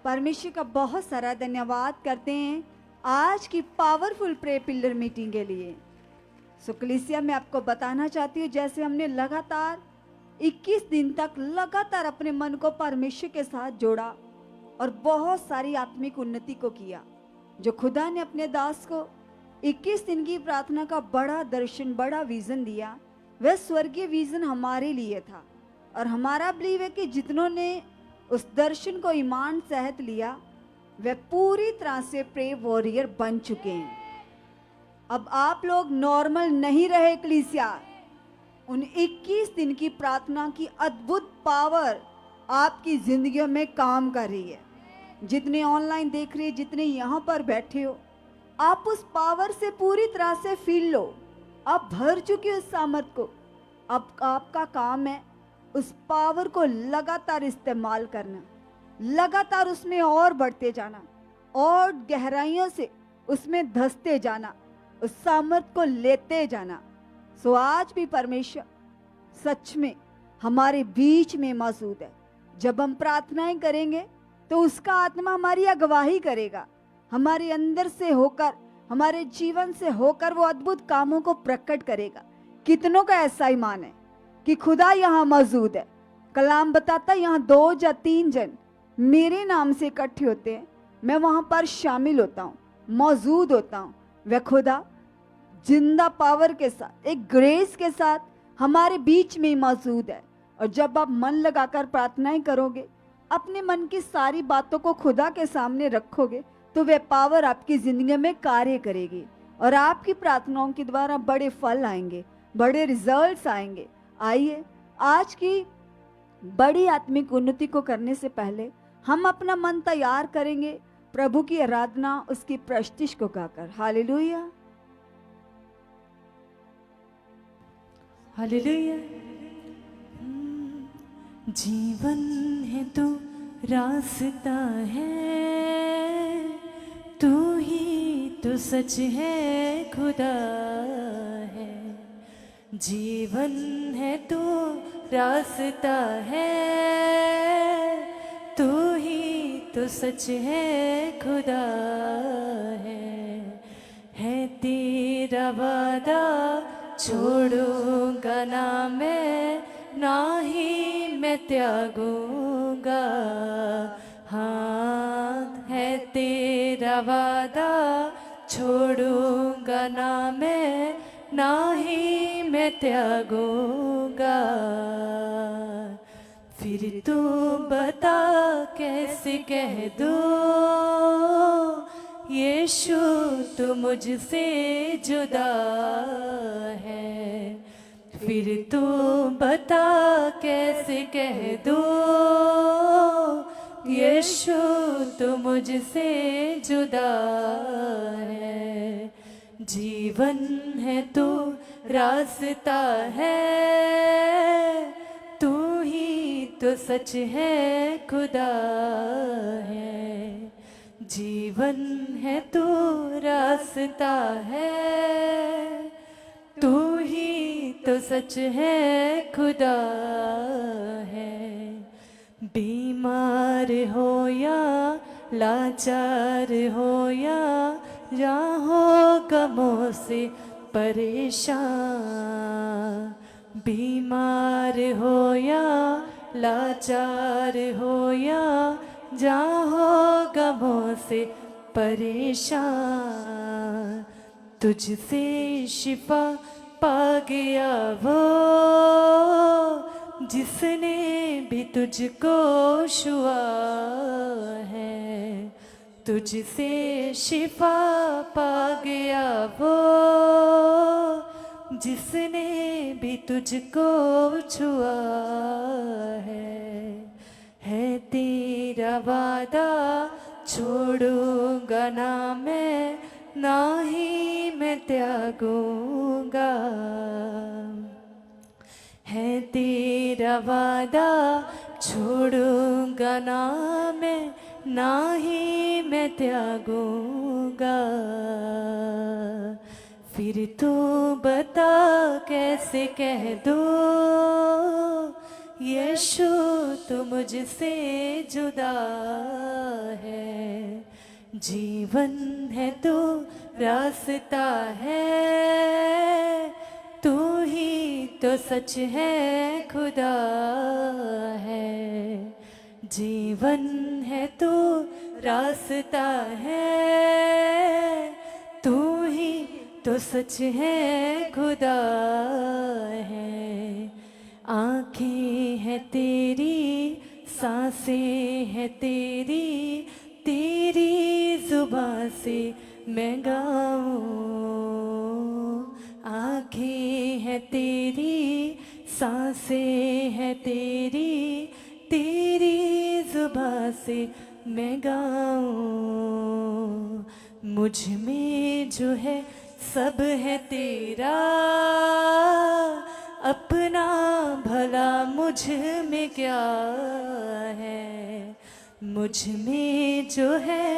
परमेश्वर का बहुत सारा धन्यवाद करते हैं आज की पावरफुल प्रे पिलर मीटिंग के लिए। सो कलीसिया मैं आपको बताना चाहती हूँ, जैसे हमने लगातार 21 दिन तक लगातार अपने मन को परमेश्वर के साथ जोड़ा और बहुत सारी आत्मिक उन्नति को किया। जो खुदा ने अपने दास को 21 दिन की प्रार्थना का बड़ा दर्शन, बड़ा विजन दिया, वह स्वर्गीय विजन हमारे लिए था। और हमारा बिलीव है कि जितनों ने उस दर्शन को ईमान सहित लिया, वे पूरी तरह से प्रे वॉरियर बन चुके हैं। अब आप लोग नॉर्मल नहीं रहे कलीसिया। उन 21 दिन की प्रार्थना की अद्भुत पावर आपकी जिंदगियों में काम कर रही है। जितने ऑनलाइन देख रहे, जितने यहाँ पर बैठे हो, आप उस पावर से पूरी तरह से फील लो। आप भर चुके उस सामर्थ को। अब आपका काम है उस पावर को लगातार इस्तेमाल करना, लगातार उसमें और बढ़ते जाना और गहराइयों से उसमें धंसते जाना, उस सामर्थ को लेते जाना। सो आज भी परमेश्वर सच में हमारे बीच में मौजूद है। जब हम प्रार्थनाएं करेंगे तो उसका आत्मा हमारी अगवाही करेगा, हमारे अंदर से होकर, हमारे जीवन से होकर वो अद्भुत कामों को प्रकट करेगा। कितनों का ऐसा ईमान है कि खुदा यहाँ मौजूद है? कलाम बताता है, यहाँ 2 या 3 जन मेरे नाम से इकट्ठे होते हैं, मैं वहां पर शामिल होता हूँ, मौजूद होता हूँ। वह खुदा जिंदा पावर के साथ, एक ग्रेस के साथ हमारे बीच में मौजूद है। और जब आप मन लगाकर प्रार्थनाएं करोगे, अपने मन की सारी बातों को खुदा के सामने रखोगे, तो वह पावर आपकी जिंदगी में कार्य करेगी और आपकी प्रार्थनाओं के द्वारा बड़े फल आएंगे, बड़े रिजल्ट्स आएंगे। आइए, आज की बड़ी आत्मिक उन्नति को करने से पहले हम अपना मन तैयार करेंगे प्रभु की आराधना, उसकी प्रस्तुति को गाकर। Hallelujah, hallelujah. जीवन है तू, रास्ता है, तू ही तो सच है, खुदा है। जीवन है तू, रास्ता है, तू ही तो सच है, खुदा है तेरा वादा छोड़ूंगा ना मैं, ना ही मैं त्यागूंगा। हाँ, है तेरा वादा छोड़ूंगा ना मैं, ना ही मैं त्यागूंगा। फिर तू बता कैसे कह दो, यीशु तू मुझसे जुदा है। फिर तू बता कैसे कह दो, यीशु तू मुझसे जुदा है। जीवन है तू, रास्ता है, तू ही तो सच है, खुदा है। जीवन है तू, रास्ता है, तू ही तो सच है, खुदा है। बीमार हो या लाचार हो या राहों गमों से परेशान, बीमार हो या लाचार हो या जाहो गमों से परेशान, तुझसे शिफा पा गया वो, जिसने भी तुझको छुआ है। तुझसे शिफा पा गया वो, जिसने भी तुझको छुआ है तेरा वादा छोड़ूंगा ना मैं, ना ही मैं त्यागूंगा। है तेरा वादा छोड़ूंगा ना मैं, ना ही मैं त्यागूंगा। फिर तू बता कैसे कह दो, यीशु तू मुझसे जुदा है। जीवन है तो रास्ता है, तू ही तो सच है खुदा है। जीवन है तो रास्ता है, तू ही तो सच है खुदा है। आँखें हैं तेरी, सांसें हैं तेरी, तेरी जुबां से मैं गाऊं। आँखें हैं तेरी, सांसें हैं तेरी, तेरी जुबां से मैं गाऊं। मुझ में जो है सब है तेरा, अपना भला मुझ में क्या है। मुझ में जो है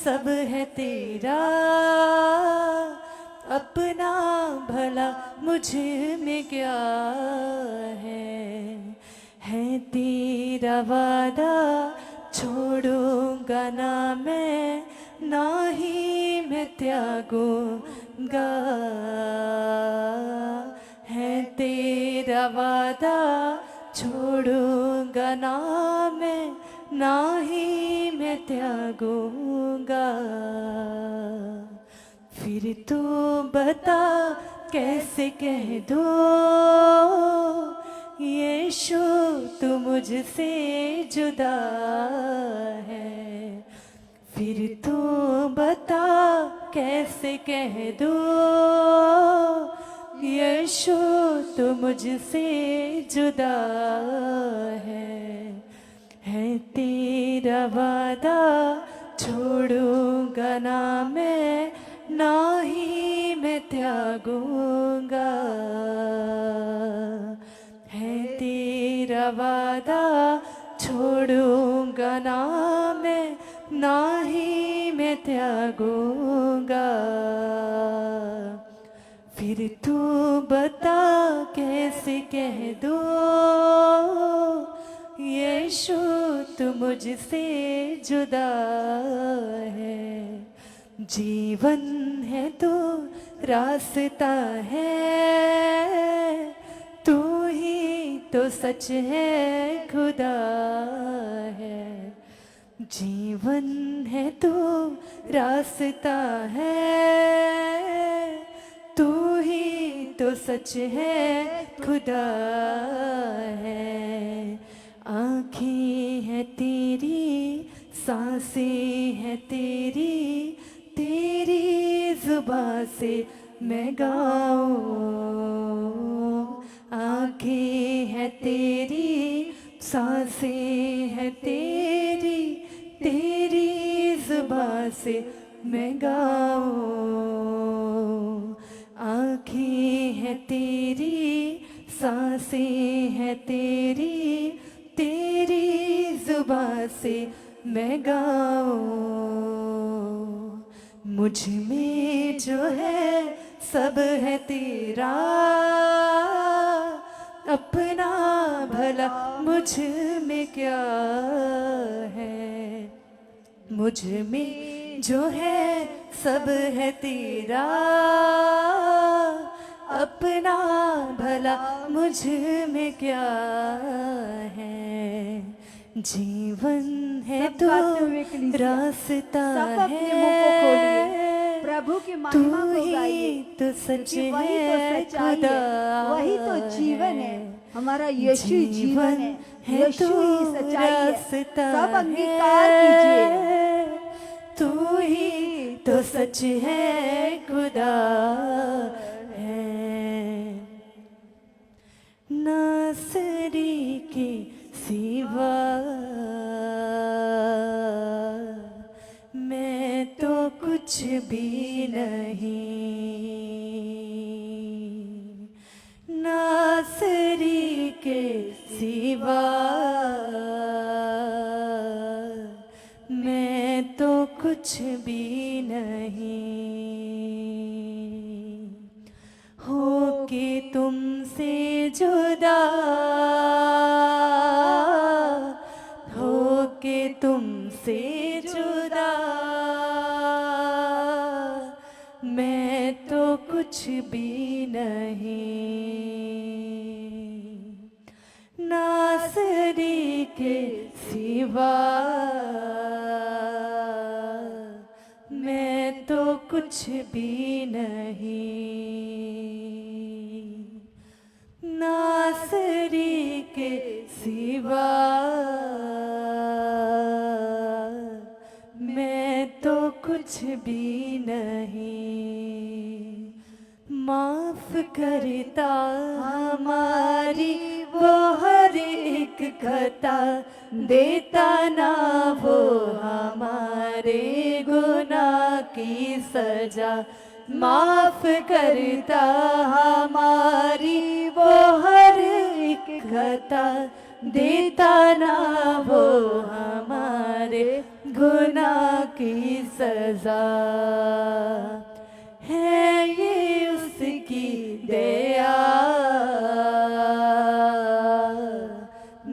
सब है तेरा, अपना भला मुझ में क्या है तेरा वादा छोड़ूंगा ना मैं, ना ही मैं त्यागूंगा। है तेरा वादा छोड़ूंगा ना मैं, ना ही मैं त्यागूंगा। फिर तू बता कैसे कह दो, यीशु तू मुझसे जुदा है। फिर तू बता कैसे कह दो, यीशु तू मुझसे जुदा है तेरा वादा छोड़ूंगा ना मैं, ना ही मैं त्यागूंगा। है तेरा वादा छोड़ूंगा ना मैं, ना ही मैं त्यागूंगा। फिर तू बता कैसे कह दो, यीशु तू मुझसे जुदा है। जीवन है तो रास्ता है, तू ही तो सच है खुदा है। जीवन है तो रास्ता है, तू ही तो सच है खुदा है। आँखें हैं तेरी, सांसें हैं तेरी, तेरी जुबां से मैं गाऊं। आँखें हैं तेरी, सांसें हैं तेरी, तेरी जुबां से मैं गाऊं। आँखें हैं तेरी, सांसें हैं तेरी, तेरी जुबां से मैं गाऊं। मुझ में जो है सब है तेरा, अपना भला मुझ में क्या है। मुझ में जो है सब है तेरा, अपना भला मुझ में क्या है। जीवन है सब तो गाते हुए कलीसिया, रास्ता सब अपने मुंह को खोलिए, है, प्रभु की तू महिमा को ही गाइए, तो सच क्योंकि वही तो है सच्चाई खुदा है, वही तो जीवन है। हमारा यीशु ही जीवन जीवन है, है यीशु तो ही सच्चाई है। रास्ता सब अंगीकार कीजिए। है, तू ही तो सच है खुदा है। नासरी के सिवा मैं तो कुछ भी नहीं। नासरी के सिवा मैं तो कुछ भी नहीं। हो के तुमसे जुदा के तुमसे जुदा मैं तो कुछ भी नहीं, नासरी के सिवा मैं तो कुछ भी नहीं, नासरी के सिवा मैं तो कुछ भी नहीं। माफ करता हमारी वो हर एक खता, देता ना वो हमारे गुनाह की सजा। माफ करता हमारी वो हर एक खता, देता ना वो हमारे गुनाह की सजा। है ये उसकी दया,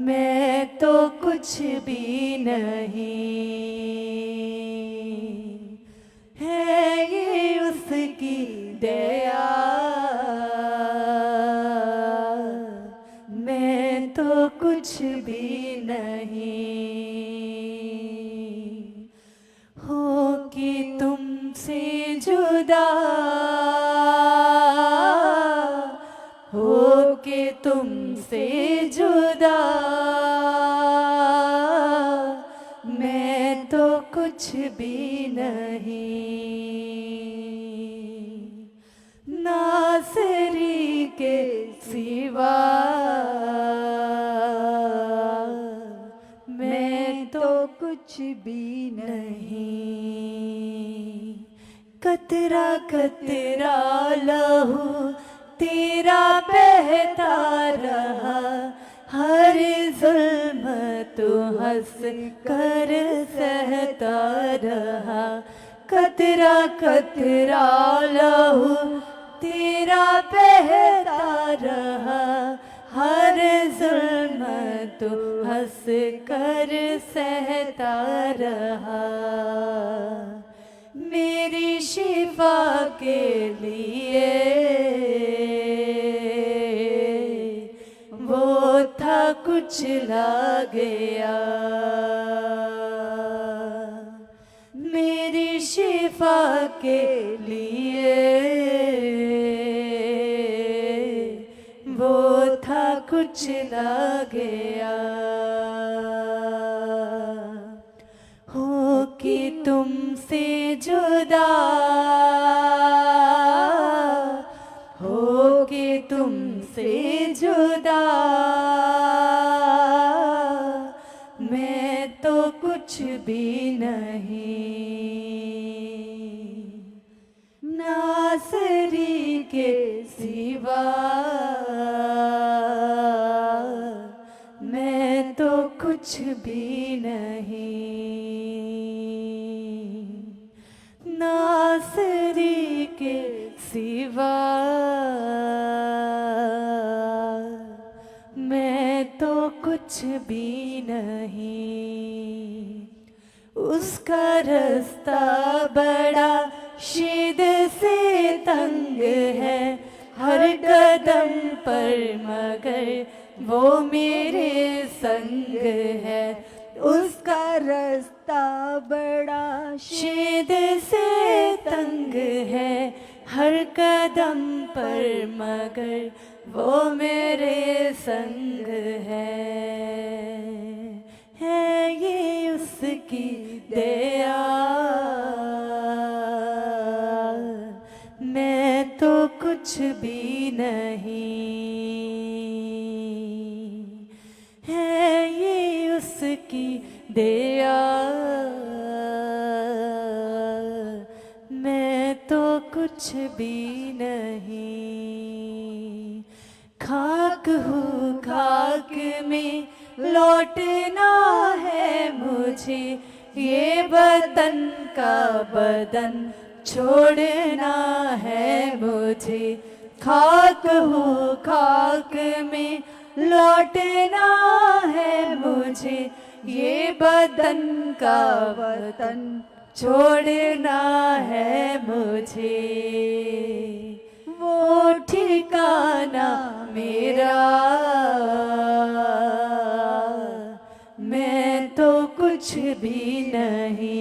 मैं तो कुछ भी नहीं। है ये उसकी दया, मैं तो कुछ भी नहीं। हो कि तुमसे जुदा, हो के तुमसे जुदा मैं तो कुछ भी नहीं, नासरी के सिवा मैं तो कुछ भी नहीं। कतरा कतरा लहू तेरा बहता रहा, हर जुल्म तू हंस कर सहता रहा। कतरा कतरा लहू तेरा बहता रहा, हर जुल्म तू हंस कर सहता रहा। मेरी शिफा के लिए वो था कुचला गया, मेरी शिफा के लिए वो था कुचला गया। हो कि तुमसे जुदा, हो कि तुमसे जुदा मैं तो कुछ भी नहीं, नासरी के सिवा मैं तो कुछ भी नहीं, नासरी के सिवा मैं तो कुछ भी नहीं। उसका रास्ता बड़ा शिद से तंग है, हर कदम पर मगर वो मेरे संग है। उसका रास्ता बड़ा शिद से तंग है, हर कदम पर मगर वो मेरे संग है ये उसकी दया। मैं तो कुछ भी नहीं, है ये उसकी दया। मैं तो कुछ भी नहीं, खाक हूँ खाक में लौटना है मुझे, ये वतन का बदन छोड़ना है मुझे। खाक हूँ खाक में लौटना है मुझे, ये बदन का वतन छोड़ना है मुझे, वो ठिकाना मेरा, मैं तो कुछ भी नहीं,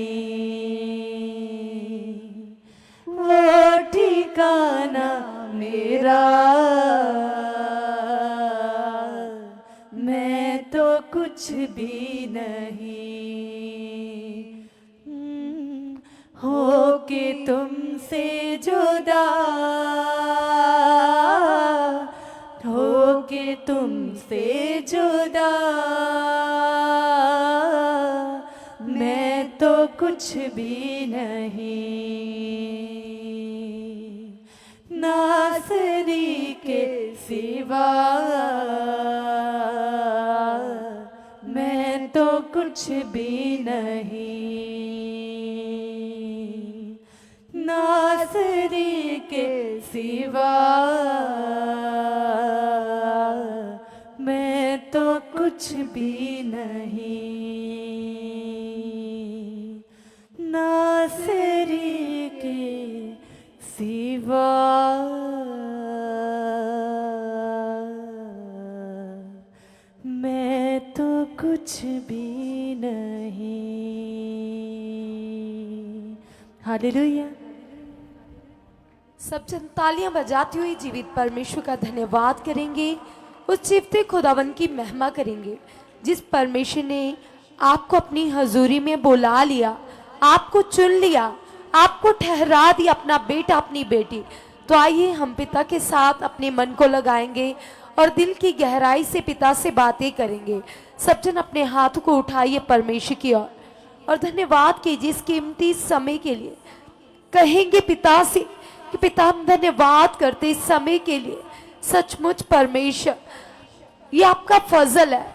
वो ठिकाना मेरा, मैं तो कुछ भी नहीं। हो के तुमसे जुदा, हो के तुमसे जुदा, मैं तो कुछ भी नहीं, नासरी के सिवा मैं तो कुछ भी नहीं, नासरी के सिवा मैं तो कुछ भी नहीं, नासरी के सिवा मैं तो कुछ भी नहीं। हालेलुया। सब जन तालियां बजाती हुई जीवित परमेश्वर का धन्यवाद करेंगे, उस जीवते खुदावन की महिमा करेंगे जिस परमेश्वर ने आपको अपनी हजूरी में बुला लिया, आपको चुन लिया, आपको ठहरा दिया अपना बेटा अपनी बेटी। तो आइए हम पिता के साथ अपने मन को लगाएंगे और दिल की गहराई से पिता से बातें करेंगे। सब जन अपने हाथ को उठाइए परमेश्वर की ओर और धन्यवाद कीजिए इस कीमती समय के लिए। कहेंगे पिता से कि पिता हम धन्यवाद करते इस समय के लिए। सचमुच परमेश्वर, ये आपका फजल है,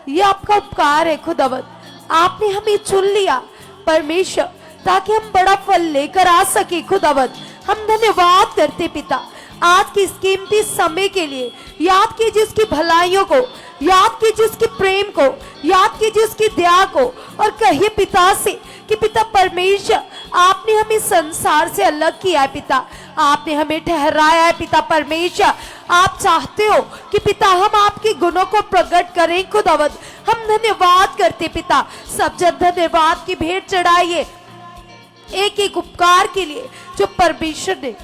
ये आपका उपकार है खुदावंद। आपने हमें चुन लिया परमेश्वर ताकि हम बड़ा फल लेकर आ सके खुदावंद। हम धन्यवाद करते पिता आज के इस कीमती समय के लिए। याद कीजिए उसकी भलाइयों को, याद कीजिए उसके प्रेम को, याद कीजिए उसकी दया को और कहिए पिता से कि पिता परमेश्वर आपने हमें संसार से अलग किया है पिता, आपने हमें ठहराया है पिता परमेश्वर। आप चाहते हो कि पिता हम आपके गुणों को प्रकट करें खुदावंद। हम धन्यवाद करते पिता। सब जन धन्यवाद की भेंट चढ़ाइए एक एक उपकार के लिए जो परमेश्वर ने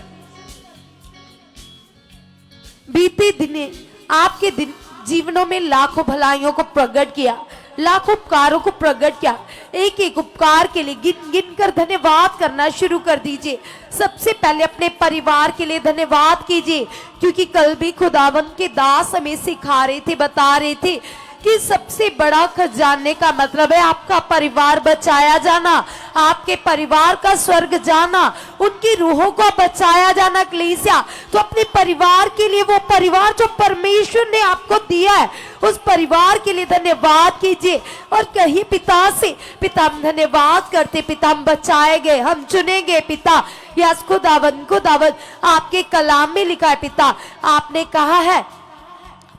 बीते दिने आपके दिन जीवनों में लाखों भलाइयों को प्रकट किया, लाखों उपकारों को प्रकट किया। एक एक उपकार के लिए गिन गिन कर धन्यवाद करना शुरू कर दीजिए। सबसे पहले अपने परिवार के लिए धन्यवाद कीजिए, क्योंकि कल भी खुदावंद के दास हमें सिखा रहे थे, बता रहे थे कि सबसे बड़ा खजाने का मतलब है आपका परिवार बचाया जाना, आपके परिवार का स्वर्ग जाना, उनकी रूहों को बचाया जाना। कलीसिया तो अपने परिवार के लिए, वो परिवार जो परमेश्वर ने आपको दिया है, उस परिवार के लिए धन्यवाद कीजिए और कहिए पिता से, पिता हम धन्यवाद करते, पिता हम बचाए गए, हम चुने गए पिता। यस खुदावंद आपके कलाम में लिखा है पिता, आपने कहा है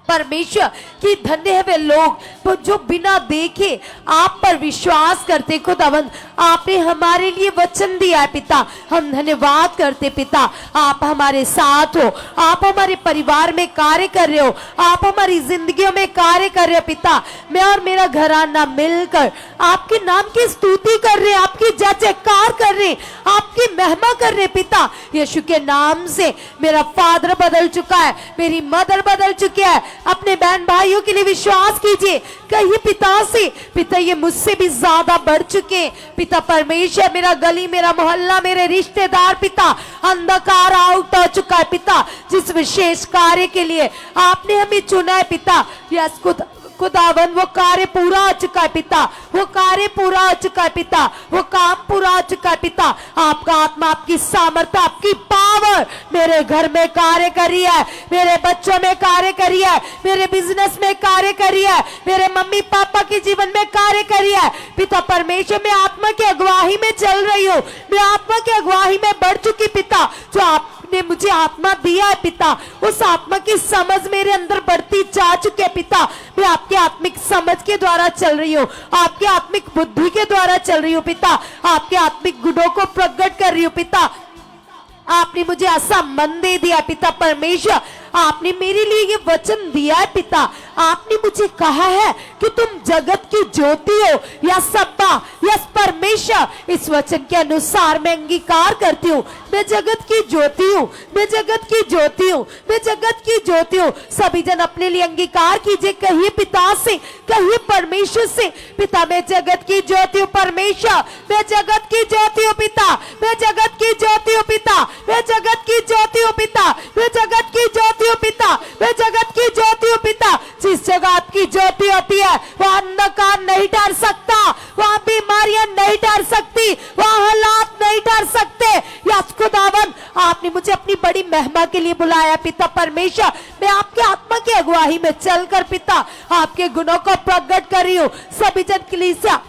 परमेश्वर कि धन्य है वे लोग जो बिना देखे आप पर विश्वास करते। खुदावंद आपने हमारे लिए वचन दिया है पिता, हम धन्यवाद करते पिता। आप हमारे साथ हो, आप हमारे परिवार में कार्य कर रहे हो, आप हमारी जिंदगियों में कार्य कर रहे हो पिता। मैं और मेरा घराना मिलकर आपके नाम की स्तुति कर रहे हैं, आपकी जय जयकार कर रहे हैं, आपकी महिमा कर रहे हैं पिता। यीशु के नाम से मेरा फादर बदल चुका है, मेरी मदर बदल चुकी है। अपने बहन भाइयों के लिए विश्वास कीजिए, कहिए पिता से, पिता ये मुझसे भी ज्यादा बढ़ चुके हैं पिता परमेश्वर। मेरा गली, मेरा मोहल्ला, मेरे रिश्तेदार पिता अंधकार आउट हो चुका है पिता। जिस विशेष कार्य के लिए आपने हमें चुना है पिता, यस खुदावन वो कार्य पूरा हो चुका है पिता, वो कार्य पूरा हो चुका है पिता, वो काम पूरा हो चुका है पिता। आपका आत्मा, आपकी सामर्थ्य, आपकी पावर मेरे घर में कार्य कर रही है, मेरे बच्चों में कार्य कर रही है, मेरे बिजनेस में कार्य कर रही है, मेरे मम्मी पापा के जीवन में कार्य कर रही है पिता परमेश्वर। मैं आत्मा की अगुवाई में चल रही हूँ, मैं आत्मा की अगुवाई में बढ़ चुकी पिता। जो आप आपने मुझे आत्मा दिया है पिता, उस आत्मा की समझ मेरे अंदर बढ़ती जा चुकी है पिता। मैं आपके आत्मिक समझ के द्वारा चल रही हूँ, आपके आत्मिक बुद्धि के द्वारा चल रही हूँ पिता, आपके आत्मिक गुणों को प्रकट कर रही हूँ पिता। आपने मुझे ऐसा मन दे दिया पिता परमेश्वर, आपने मेरे लिए ये वचन दिया है पिता। आपने मुझे कहा है कि तुम जगत की ज्योति हो या सब्बा या परमेश्वर। इस वचन के अनुसार मैं अंगीकार करती हूँ, मैं जगत की ज्योति हूँ, मैं जगत की ज्योति हूँ, मैं जगत की ज्योति हूँ। सभी जन अपने लिए अंगीकार कीजिए, कहिए पिता से, कहिए परमेश्वर से, पिता मैं जगत की ज्योति हूँ परमेश्वर, मैं जगत की ज्योति हूँ पिता, मैं जगत की ज्योति हूँ पिता, मैं जगत की ज्योति हूँ पिता, मैं जगत की ज्योति हूँ पिता, मैं जगत की ज्योति हूँ पिता। जिस जगह आपकी ज्योति होती है वहां अंधकार नहीं ठहर सकता, वहां बीमारियां नहीं ठहर सकती, वहां हालात नहीं ठहर सकते। यस खुदावन, आपने मुझे अपनी बड़ी महिमा के लिए बुलाया पिता परमेश्वर। मैं आपके आत्मा की अगुवाई में चलकर पिता आपके गुणों को प्रकट कर रही हूँ। सभी जन कलीसिया,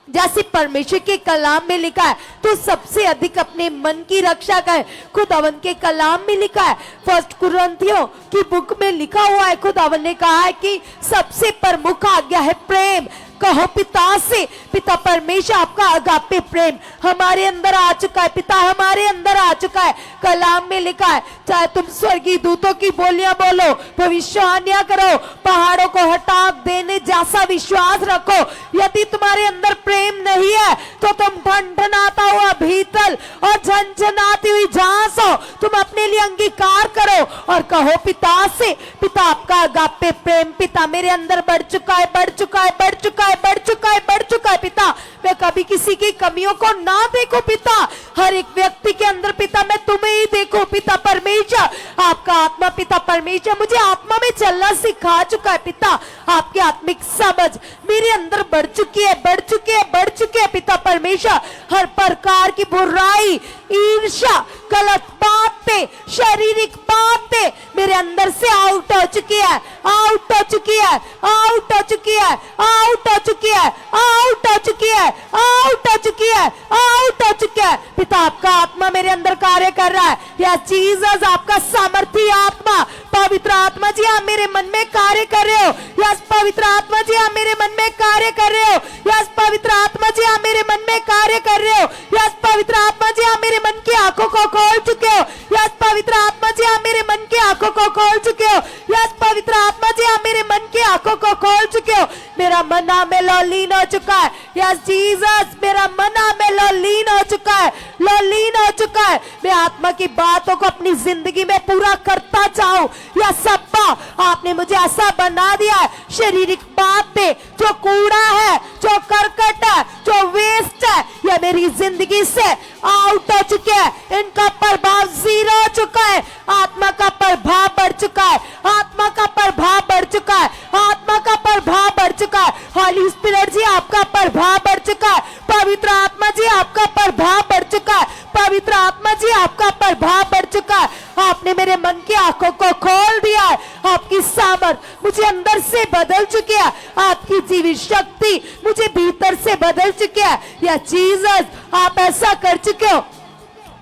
जैसे परमेश्वर के कलाम में लिखा है तो सबसे अधिक अपने मन की रक्षा कर, खुदावन के कलाम में लिखा है, फर्स्ट कुरिन्थियों की बुक में लिखा हुआ है। खुदावन ने कहा है कि सबसे प्रमुख आज्ञा है प्रेम। कहो पिता से, पिता परमेश्वर आपका अगापे प्रेम हमारे अंदर आ चुका है पिता, हमारे अंदर आ चुका है। कलाम में लिखा है चाहे तुम स्वर्गीय दूतों की बोलियां बोलो, भविष्यवाणियां करो, पहाड़ों को हटा देने जैसा विश्वास रखो, यदि तुम्हारे अंदर प्रेम नहीं है तो तुम ठनठनाता हुआ भीतर और झनझनाती हुई झांस हो। तुम अपने लिए अंगीकार करो और कहो पिता से, पिता आपका अगापे प्रेम पिता मेरे अंदर बढ़ चुका है, बढ़ चुका है, बढ़ चुका है, बढ़ चुका है, बढ़ चुका है पिता। मैं कभी किसी की कमियों को ना देखो पिता, हर एक व्यक्ति के अंदर पिता मैं तुम्हें ही देखो पिता परमेश्वर। आपका आत्मा पिता परमेश्वर मुझे आत्मा में चलना सिखा चुका है पिता। आपकी आत्मिक समझ मेरे अंदर बढ़ चुकी है, बढ़ चुकी है, बढ़ चुकी है पिता परमेश्वर। हर प्रकार की बुराई, ईर्ष्या, गलत बातें, शारीरिक बातें मेरे अंदर से आउट हो चुकी है, आउट हो चुकी है, आउट हो चुकी है, आउट हो चुकी है, आउट हो चुकी है, आउट हो चुकी है, आउट हो चुकी है पिता। आपका आत्मा मेरे अंदर कार्य कर रहा है। या जीसस आपका सामर्थी आत्मा, पवित्र आत्मा जी आप मेरे मन में कार्य कर रहे हो। यस पवित्र आत्मा जी आप मेरे मन में कार्य कर रहे हो। यस पवित्र आत्मा जी आप मेरे मन में कार्य कर रहे हो। यस पवित्र आत्मा जी आप मेरे मन की आंखों को खोल चुके हो। यस पवित्र आत्मा जी आप मेरे मन की आंखों को खोल चुके हो। यस पवित्र आत्मा जी आप मेरे मन की आंखों को खोल चुके हो। मेरा मन आप में लीन हो चुका है। यस जीसस मेरा मन आप में लीन हो चुका है, लीन हो चुका है। मैं आत्मा की बातों को अपनी जिंदगी में पूरा करता चाहूं। या सब्बा आपने मुझे ऐसा बना दिया है, शारीरिक बातें जो कूड़ा है, जो करकट है, जो वेस्ट है, यह मेरी जिंदगी से आउट हो चुके हैं। इनका प्रभाव जीरो हो चुका है। आत्मा का प्रभाव बढ़ चुका है, आत्मा का प्रभाव बढ़ चुका है, आत्मा का प्रभाव बढ़ चुका है। हॉली स्पिरिट जी आपका प्रभाव बढ़ चुका है। पवित्र आत्मा जी आपका प्रभाव बढ़ चुका है। पवित्र आत्मा जी आपका प्रभाव बढ़ चुका है। आपने मेरे मन की आंखों को खोल दिया है। आपकी सामर्थ मुझे अंदर से बदल चुकी है। आपकी जीवित शक्ति मुझे भीतर से बदल चुकी है। या जीसस आप ऐसा कर चुके हो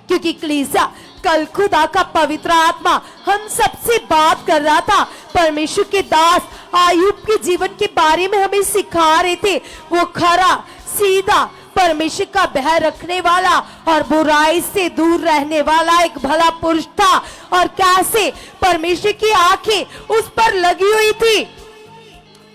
क्योंकि कलीसिया कल खुदा का पवित्र आत्मा हम सबसे बात कर रहा था। परमेश्वर के दास आयुब के जीवन के बारे में हमें सिखा रहे थे। वो खरा सीधा परमेश्वर का भय रखने वाला और बुराई से दूर रहने वाला एक भला पुरुष था, और कैसे परमेश्वर की आंखें उस पर लगी हुई थी।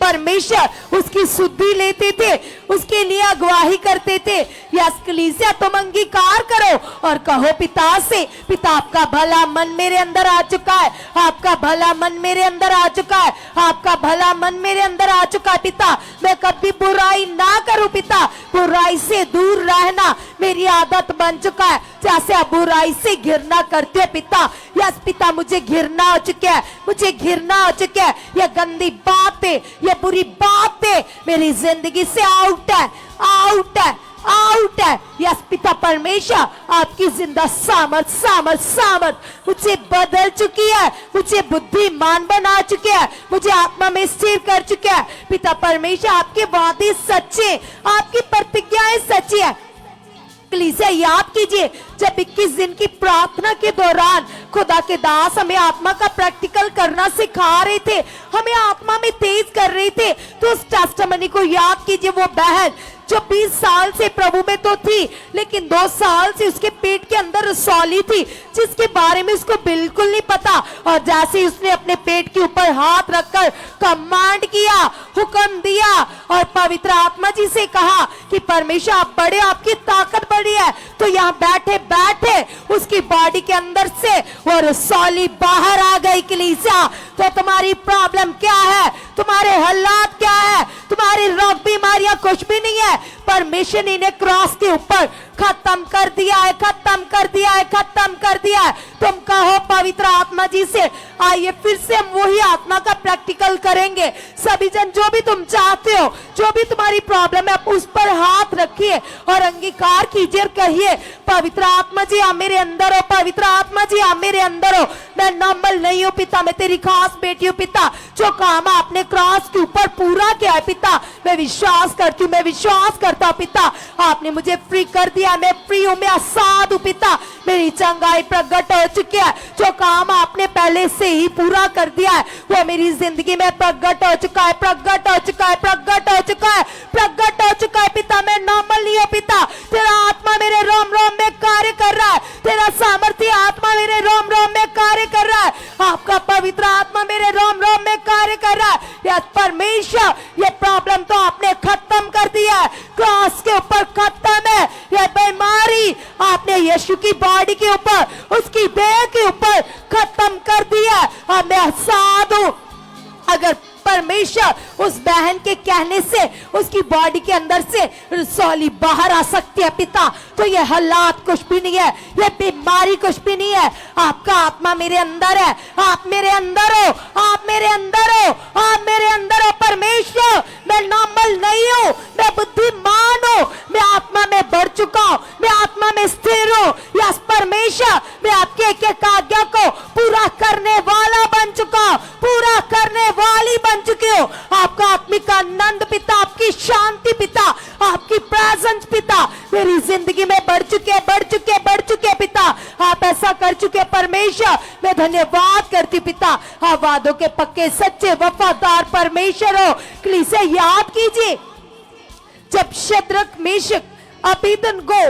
परमेश्वर उसकी शुद्धि लेते थे, उसके लिए अगुवाही करते थे। यस कलीसिया तुम अंगीकार करो और कहो पिता से, पिता आपका भला मन मेरे अंदर आ चुका है, आपका भला मन मेरे अंदर आ चुका है, आपका भला मन मेरे अंदर आ चुका है पिता। मैं कभी बुराई ना करूं पिता, बुराई से दूर रहना मेरी आदत बन चुका है। जैसे आप बुराई से घृणा करते हो पिता, यस पिता मुझे घृणा हो चुकी है, मुझे घृणा हो चुकी है। ये गंदी बातें, ये बुरी बातें मेरी जिंदगी से आउट है, आउट है, आउट है। यस पिता परमेश्वर आपकी जिंदा सामर्थ सामर्थ सामर्थ मुझे बदल चुकी है, मुझे बुद्धिमान बना चुके हैं, मुझे आत्मा में स्थिर कर चुके हैं। पिता परमेश्वर आपके वादे सच्चे, आपकी प्रतिज्ञाएं सच्ची है। कलीसिया याद कीजिए जब 21 दिन की प्रार्थना के दौरान खुदा के दास हमें आत्मा का प्रैक्टिकल करना सिखा रहे थे, हमें आत्मा में तेज कर रहे थे, तो उस टेस्टिमनी को याद कीजिए। वो बहन जो 20 साल से प्रभु में तो थी, लेकिन 2 साल से उसके पेट के अंदर रसौली थी, जिसके बारे में उसको बिल्कुल नहीं पता। और जैसे ही उसने अपने पेट के ऊपर हाथ रखकर कमांड किया, हुक्म दिया और पवित्र आत्मा जी से कहा कि परमेश्वर आप बड़े, आपकी ताकत बड़ी है, तो यहाँ बैठे बैठे उसकी बॉडी के अंदर से वो रसौली बाहर आ गई। कलीसिया, तो तुम्हारी प्रॉब्लम क्या है, तुम्हारे हालात क्या है, तुम्हारी रोग बीमारियां कुछ भी नहीं है, परमेश्वर ने क्रॉस के ऊपर खत्म कर दिया है, खत्म कर दिया है, खत्म कर दिया है। तुम कहो पवित्र आत्मा जी से, आइए फिर से हम वही आत्मा का प्रैक्टिकल करेंगे। सभी जन जो भी तुम चाहते हो, जो भी तुम्हारी प्रॉब्लम है, उस पर हाथ रखिए और अंगीकार कीजिए और कहिए पवित्र आत्मा जी आप मेरे अंदर हो, पवित्र आत्मा जी आप मेरे अंदर हो। मैं नॉर्मल नहीं हूँ पिता, मैं तेरी खास बेटी हूँ पिता, जो काम आपने क्रॉस के ऊपर पूरा किया है पिता, मैं विश्वास करती हूँ, मैं विश्वास करता हूँ पिता, आपने मुझे फ्री कर दिया, मैं फ्री हूँ, मैं आजाद हूँ पिता, मेरी चंगाई प्रकट हो चुकी है, जो काम आपने पहले से ही पूरा कर दिया है वो मेरी जिंदगी में प्रकट हो चुका है, प्रकट हो चुका है, प्रकट हो चुका है, प्रकट हो चुका है पिता। मैं नॉर्मल नहीं हूँ पिता, तेरा आत्मा मेरे रोम रोम में कार्य कर रहा है, तेरा सामर्थ्य आत्मा मेरे रोम रोम में कार्य कर रहा है, आपका पवित्र आत्मा मेरे रोम रोम में कार्य कर रहा है। यस परमेश्वर, ये प्रॉब्लम तो आपने खत्म कर दिया है, क्रॉस के ऊपर खत्म है, ये बीमारी आपने यीशु की बॉडी के ऊपर, उसकी देह के ऊपर खत्म कर दिया। अब मैं आजाद हूं। अगर परमेश्वर उस बहन के कहने से उसकी बॉडी के अंदर से रसौली बाहर आ सकती है पिता, तो ये हालात कुछ भी नहीं है, ये बीमारी कुछ भी नहीं है। आपका आत्मा मेरे अंदर है, आप मेरे अंदर हो, आप मेरे अंदर हो, आप मेरे अंदर हो। परमेश्वर, मैं नॉर्मल नहीं हूँ, मैं बुद्धिमान हूँ, मैं आत्मा में बढ़ चुका हूँ, मैं आत्मा में स्थिर हूँ। यस परमेश्वर, मैं आपके एक आज्ञा को पूरा करने वाला बन चुका हूँ, पूरा करने वाली बन चुके हो। आपका आत्मिक आनंद पिता, आपकी शांति पिता, आपकी प्रेजेंस पिता मेरी जिंदगी में बढ़ चुके, बढ़ चुके, बढ़ चुके पिता, आप ऐसा कर चुके परमेश्वर। मैं धन्यवाद करती पिता, आप वादों के पक्के सच्चे वफादार परमेश्वर हो। कलीसिया याद कीजिए, जब शद्रक मेशक अबेदनगो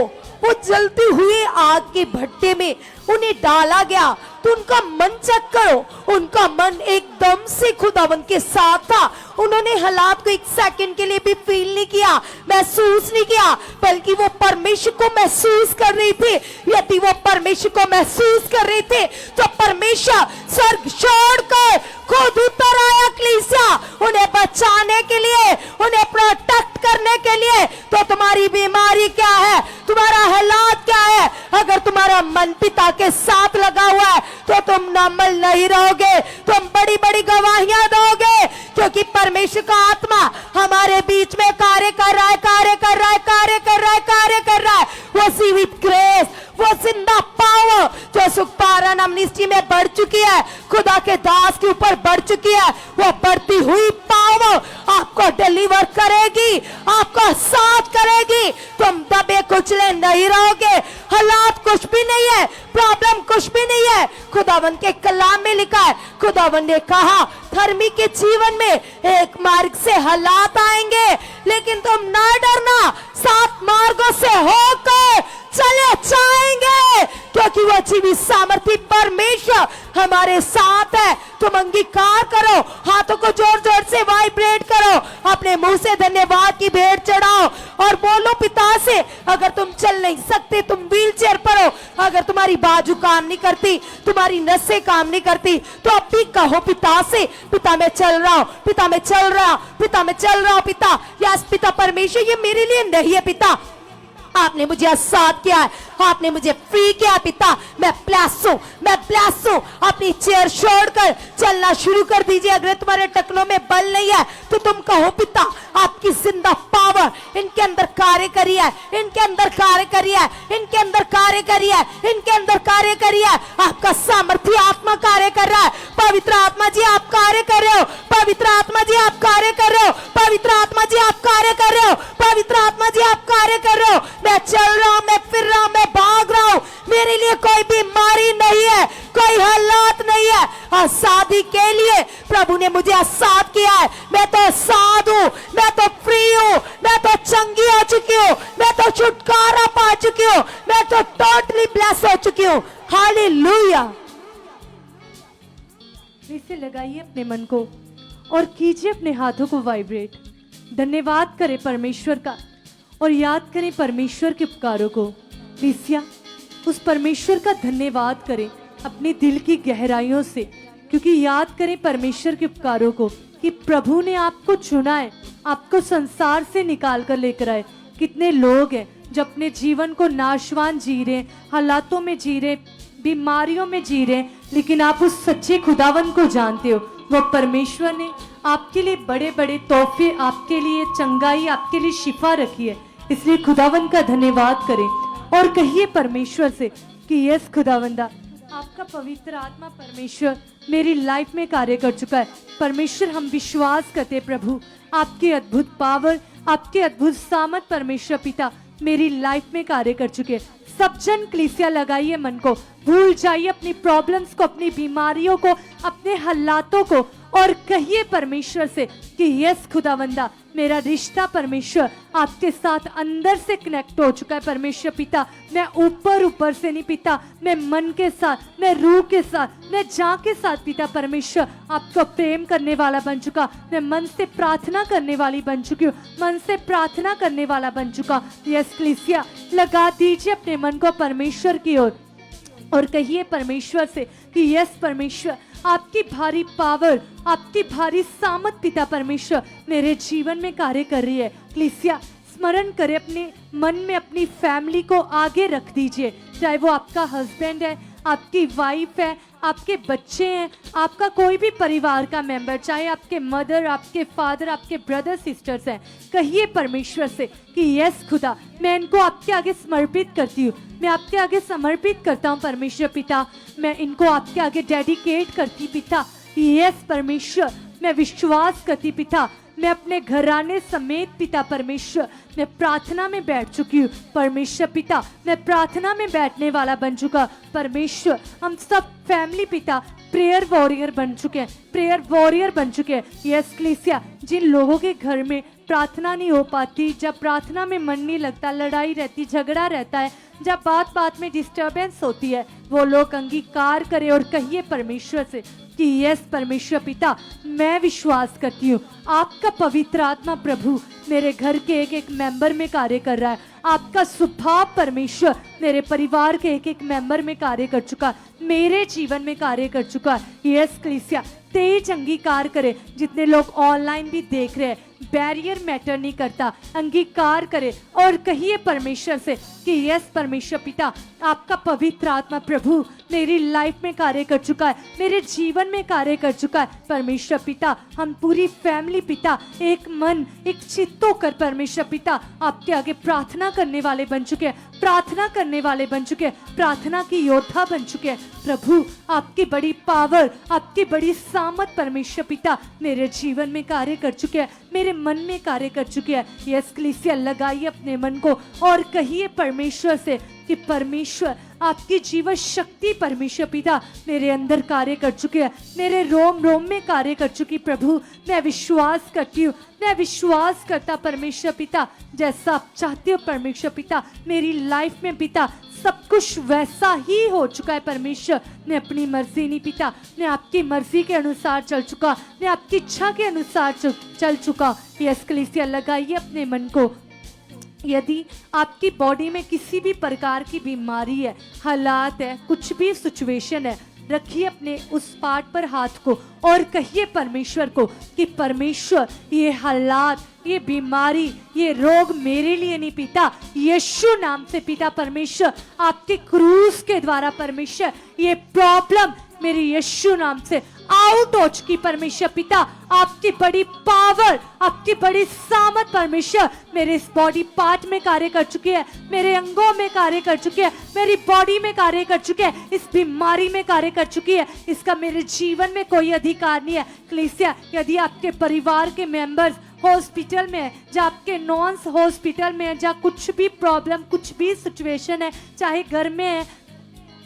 वो जलती हुई आग के भट्टे में उन्हें डाला गया, तो उनका मन चेक करो, उनका मन एकदम से खुदावंद के साथ था। उन्होंने हालात को एक सेकंड के लिए भी फील नहीं किया, महसूस नहीं किया, बल्कि वो परमेश्वर को महसूस कर रही थी। यदि वो परमेश्वर को महसूस कर रहे थे तो परमेश्वर स्वर्ग छोड़कर खुद उतर आया कलीसिया, उन्हें बचाने के लिए, उन्हें प्रोटेक्ट करने के लिए। तो तुम्हारी बीमारी क्या है, तुम्हारा हालात क्या है, अगर तुम्हारा मन पिता के साथ लगा हुआ है तो तुम नॉर्मल नहीं रहोगे, तुम बड़ी बड़ी गवाहियां दोगे, क्योंकि परमेश्वर का आत्मा हमारे बीच में कार्य कर रहा है, कार्य कर रहा है, कार्य कर रहा है, कार्य कर रहा है। वो सीवित ग्रेस, वो जिंदा पावर जो सुखपारण अमनिस्टी में बढ़ चुकी है, खुदा के दास के ऊपर बढ़ चुकी है, वो बढ़ती हुई पावर आपको डिलीवर करेगी, आपको साथ करेगी। तुम दबे कुचले नहीं रहोगे, हालात कुछ भी नहीं है, प्रॉब्लम कुछ भी नहीं है। खुदावंद के कलाम में लिखा है, खुदावंद ने कहा धर्मी के जीवन में एक मार्ग से हालात आएंगे, लेकिन तुम ना डरना, 7 मार्गों से होकर चले जाएंगे, क्योंकि वो जीवित सामर्थी परमेश्वर हमारे साथ है। तुम अंगीकार करो, हाथों को जोर जोर से वाइब्रेट करो, अपने मुंह से धन्यवाद की भेंट चढ़ाओ और बोलो पिता से। अगर तुम चल नहीं सकते, तुम व्हील चेयर पर हो, अगर तुम्हारी बाजू काम नहीं करती, तुम्हारी नसें काम नहीं करती, तो अब भी कहो पिता से, पिता मैं चल रहा हूँ, पिता मैं चल रहा हूँ, पिता मैं चल रहा हूँ पिता। यस पिता परमेश्वर, ये मेरे लिए नहीं है पिता, आपने मुझे आजाद किया है, आपने मुझे फ्री किया पिता। मैं ब्लेस हूं, मैं ब्लेस हूं। अपनी चेयर छोड़कर चलना शुरू कर दीजिए। अगर तुम्हारे टखनों में बल नहीं है तो तुम कहो पिता आपकी जिंदा पावर इनके अंदर कार्य करी है, इनके अंदर कार्य करी है, इनके अंदर कार्य करी है, इनके अंदर कार्य करी है। आपका सामर्थ्य आत्मा कार्य कर रहा है। पवित्र आत्मा जी आप कार्य कर रहे हो, पवित्र आत्मा जी आप कार्य कर रहे हो, पवित्र आत्मा जी आप कार्य कर रहे हो, पवित्र आत्मा जी आप कार्य कर रहे हो। मैं चल रहा हूं, मैं फिर रहा हूं, मैं भाग रहा हूं, मेरे लिए कोई बीमारी नहीं है, कोई हालात नहीं है। आजादी के लिए प्रभु ने मुझे आजाद किया है। मैं तो आजाद हूं, मैं तो फ्री हूं, मैं तो चंगी हो चुकी हूं, मैं तो छुटकारा पा चुकी हूं, मैं तो टोटली ब्लेस हो चुकी हूं। हालेलुया। इसे लगाइए अपने मन को और कीजिए अपने हाथों को वाइब्रेट। धन्यवाद करें परमेश्वर का और याद करें परमेश्वर के उपकारों को। लिसिया, उस परमेश्वर का धन्यवाद करें अपने दिल की गहराइयों से, क्योंकि याद करें परमेश्वर के उपकारों को कि प्रभु ने आपको चुना है, आपको संसार से निकाल कर लेकर आए। कितने लोग हैं जो अपने जीवन को नाशवान जी रहे, हालातों में जी रहे, बीमारियों में जी रहे, लेकिन आप उस सच्चे खुदावन को जानते हो। वो परमेश्वर ने आपके लिए बड़े बड़े तोहफे, आपके लिए चंगाई, आपके लिए शिफा रखी है। इसलिए खुदावन का धन्यवाद करें और कहिए परमेश्वर से कि यस खुदावंदा, आपका पवित्र आत्मा परमेश्वर मेरी लाइफ में कार्य कर चुका है। परमेश्वर, हम विश्वास करते प्रभु, आपकी अद्भुत पावर, आपके अद्भुत सामर्थ परमेश्वर पिता मेरी लाइफ में कार्य कर चुके हैं। सब जन कलीसिया लगाइए मन को, भूल जाइए अपनी प्रॉब्लम्स को, अपनी बीमारियों को, अपने हालातों को और कहिए परमेश्वर से कि यस खुदावंदा, मेरा रिश्ता परमेश्वर आपके साथ अंदर से कनेक्ट हो चुका है। परमेश्वर पिता, मैं ऊपर से नहीं पिता, मैं मन के साथ, मैं रूह के साथ, मैं जान के साथ पिता परमेश्वर आपको प्रेम करने वाला बन चुका। मैं मन से प्रार्थना करने वाली बन चुकी हूँ, मन से प्रार्थना करने वाला बन चुका। यस कलीसिया, लगा दीजिए अपने मन को परमेश्वर की ओर और कहिए परमेश्वर से कि यस परमेश्वर, आपकी भारी पावर, आपकी भारी सामर्थ पिता परमेश्वर मेरे जीवन में कार्य कर रही है। कलीसिया, स्मरण करें अपने मन में, अपनी फैमिली को आगे रख दीजिए, चाहे वो आपका हस्बैंड है, आपकी वाइफ है, आपके बच्चे हैं, आपका कोई भी परिवार का मेंबर, चाहे आपके मदर, आपके फादर, आपके ब्रदर सिस्टर्स हैं। कहिए परमेश्वर से कि यस खुदा, मैं इनको आपके आगे समर्पित करती हूँ, मैं आपके आगे समर्पित करता हूँ परमेश्वर पिता, मैं इनको आपके आगे डेडिकेट करती पिता। यस परमेश्वर, मैं विश्वास करती पिता, मैं अपने घराने समेत पिता परमेश्वर मैं प्रार्थना में बैठ चुकी हूँ। परमेश्वर पिता, मैं प्रार्थना में बैठने वाला बन चुका। परमेश्वर, हम सब फैमिली पिता प्रेयर वॉरियर बन चुके हैं, प्रेयर वॉरियर बन चुके हैं। यस कलीसिया, जिन लोगों के घर में प्रार्थना नहीं हो पाती, जब प्रार्थना में मन नहीं लगता, लड़ाई रहती, झगड़ा रहता है, जब बात बात में डिस्टर्बेंस होती है, वो लोग अंगीकार करें और कहिए परमेश्वर से कि यस परमेश्वर पिता, मैं विश्वास करती हूँ आपका पवित्र आत्मा प्रभु मेरे घर के एक एक मेंबर में कार्य कर रहा है। आपका स्वभाव परमेश्वर मेरे परिवार के एक एक मेंबर में कार्य कर चुका, मेरे जीवन में कार्य कर चुका। यस कलीसिया, तेज अंगीकार करे। जितने लोग ऑनलाइन भी देख रहे हैं, बैरियर मैटर नहीं करता, अंगीकार करे और कहिए परमेश्वर से कि यस परमेश्वर पिता, आपका पवित्र आत्मा प्रभु मेरी लाइफ में कार्य कर चुका है, मेरे जीवन में कार्य कर चुका है। परमेश्वर पिता, हम पूरी फैमिली पिता एक मन एक चित्त होकर परमेश्वर पिता आपके आगे प्रार्थना करने वाले बन चुके हैं, प्रार्थना करने वाले बन चुके हैं, प्रार्थना की योद्धा बन चुके हैं। प्रभु, आपकी बड़ी पावर, आपकी बड़ी सामर्थ परमेश्वर पिता मेरे जीवन में कार्य कर चुके हैं, मेरे मन में कार्य कर चुके हैं। यस कलीसिया, लगाइए अपने मन को और कहिए परमेश्वर से कि परमेश्वर, आपकी जीवन शक्ति परमेश्वर पिता मेरे अंदर कार्य कर चुके हैं, मेरे रोम रोम में कार्य कर चुकी। प्रभु, मैं विश्वास करती हूँ, मैं विश्वास करता परमेश्वर पिता, जैसा आप चाहते हो परमेश्वर पिता मेरी लाइफ में पिता सब कुछ वैसा ही हो चुका है। परमेश्वर, मैं अपनी मर्जी नहीं पिता, मैं आपकी मर्जी के अनुसार चल चुका, मैं आपकी इच्छा के अनुसार चल चुका। यस कलीसिया, लगाइए अपने मन को। यदि आपकी बॉडी में किसी भी प्रकार की बीमारी है, हालात है, कुछ भी सिचुएशन है, रखिए अपने उस पार्ट पर हाथ को और कहिए परमेश्वर को कि परमेश्वर, ये हालात, ये बीमारी, ये रोग मेरे लिए नहीं पिता, यीशु नाम से पिता परमेश्वर आपके क्रूस के द्वारा परमेश्वर ये प्रॉब्लम मेरे यीशु नाम से आउट हो चुकी। परमेश्वर पिता, आपकी बड़ी पावर, आपकी बड़ी सामर्थ परमेश्वर मेरे इस बॉडी पार्ट में कार्य कर चुकी है, मेरे अंगों में कार्य कर चुकी है, मेरी बॉडी में कार्य कर चुकी है, इस बीमारी में कार्य कर चुकी है। इसका मेरे जीवन में कोई अधिकार नहीं है। कलीसिया, यदि आपके परिवार के मेंबर्स हॉस्पिटल में है, जहाँ आपके नॉन्स हॉस्पिटल में है, जहाँ कुछ भी प्रॉब्लम, कुछ भी सिचुएशन है, चाहे घर में है,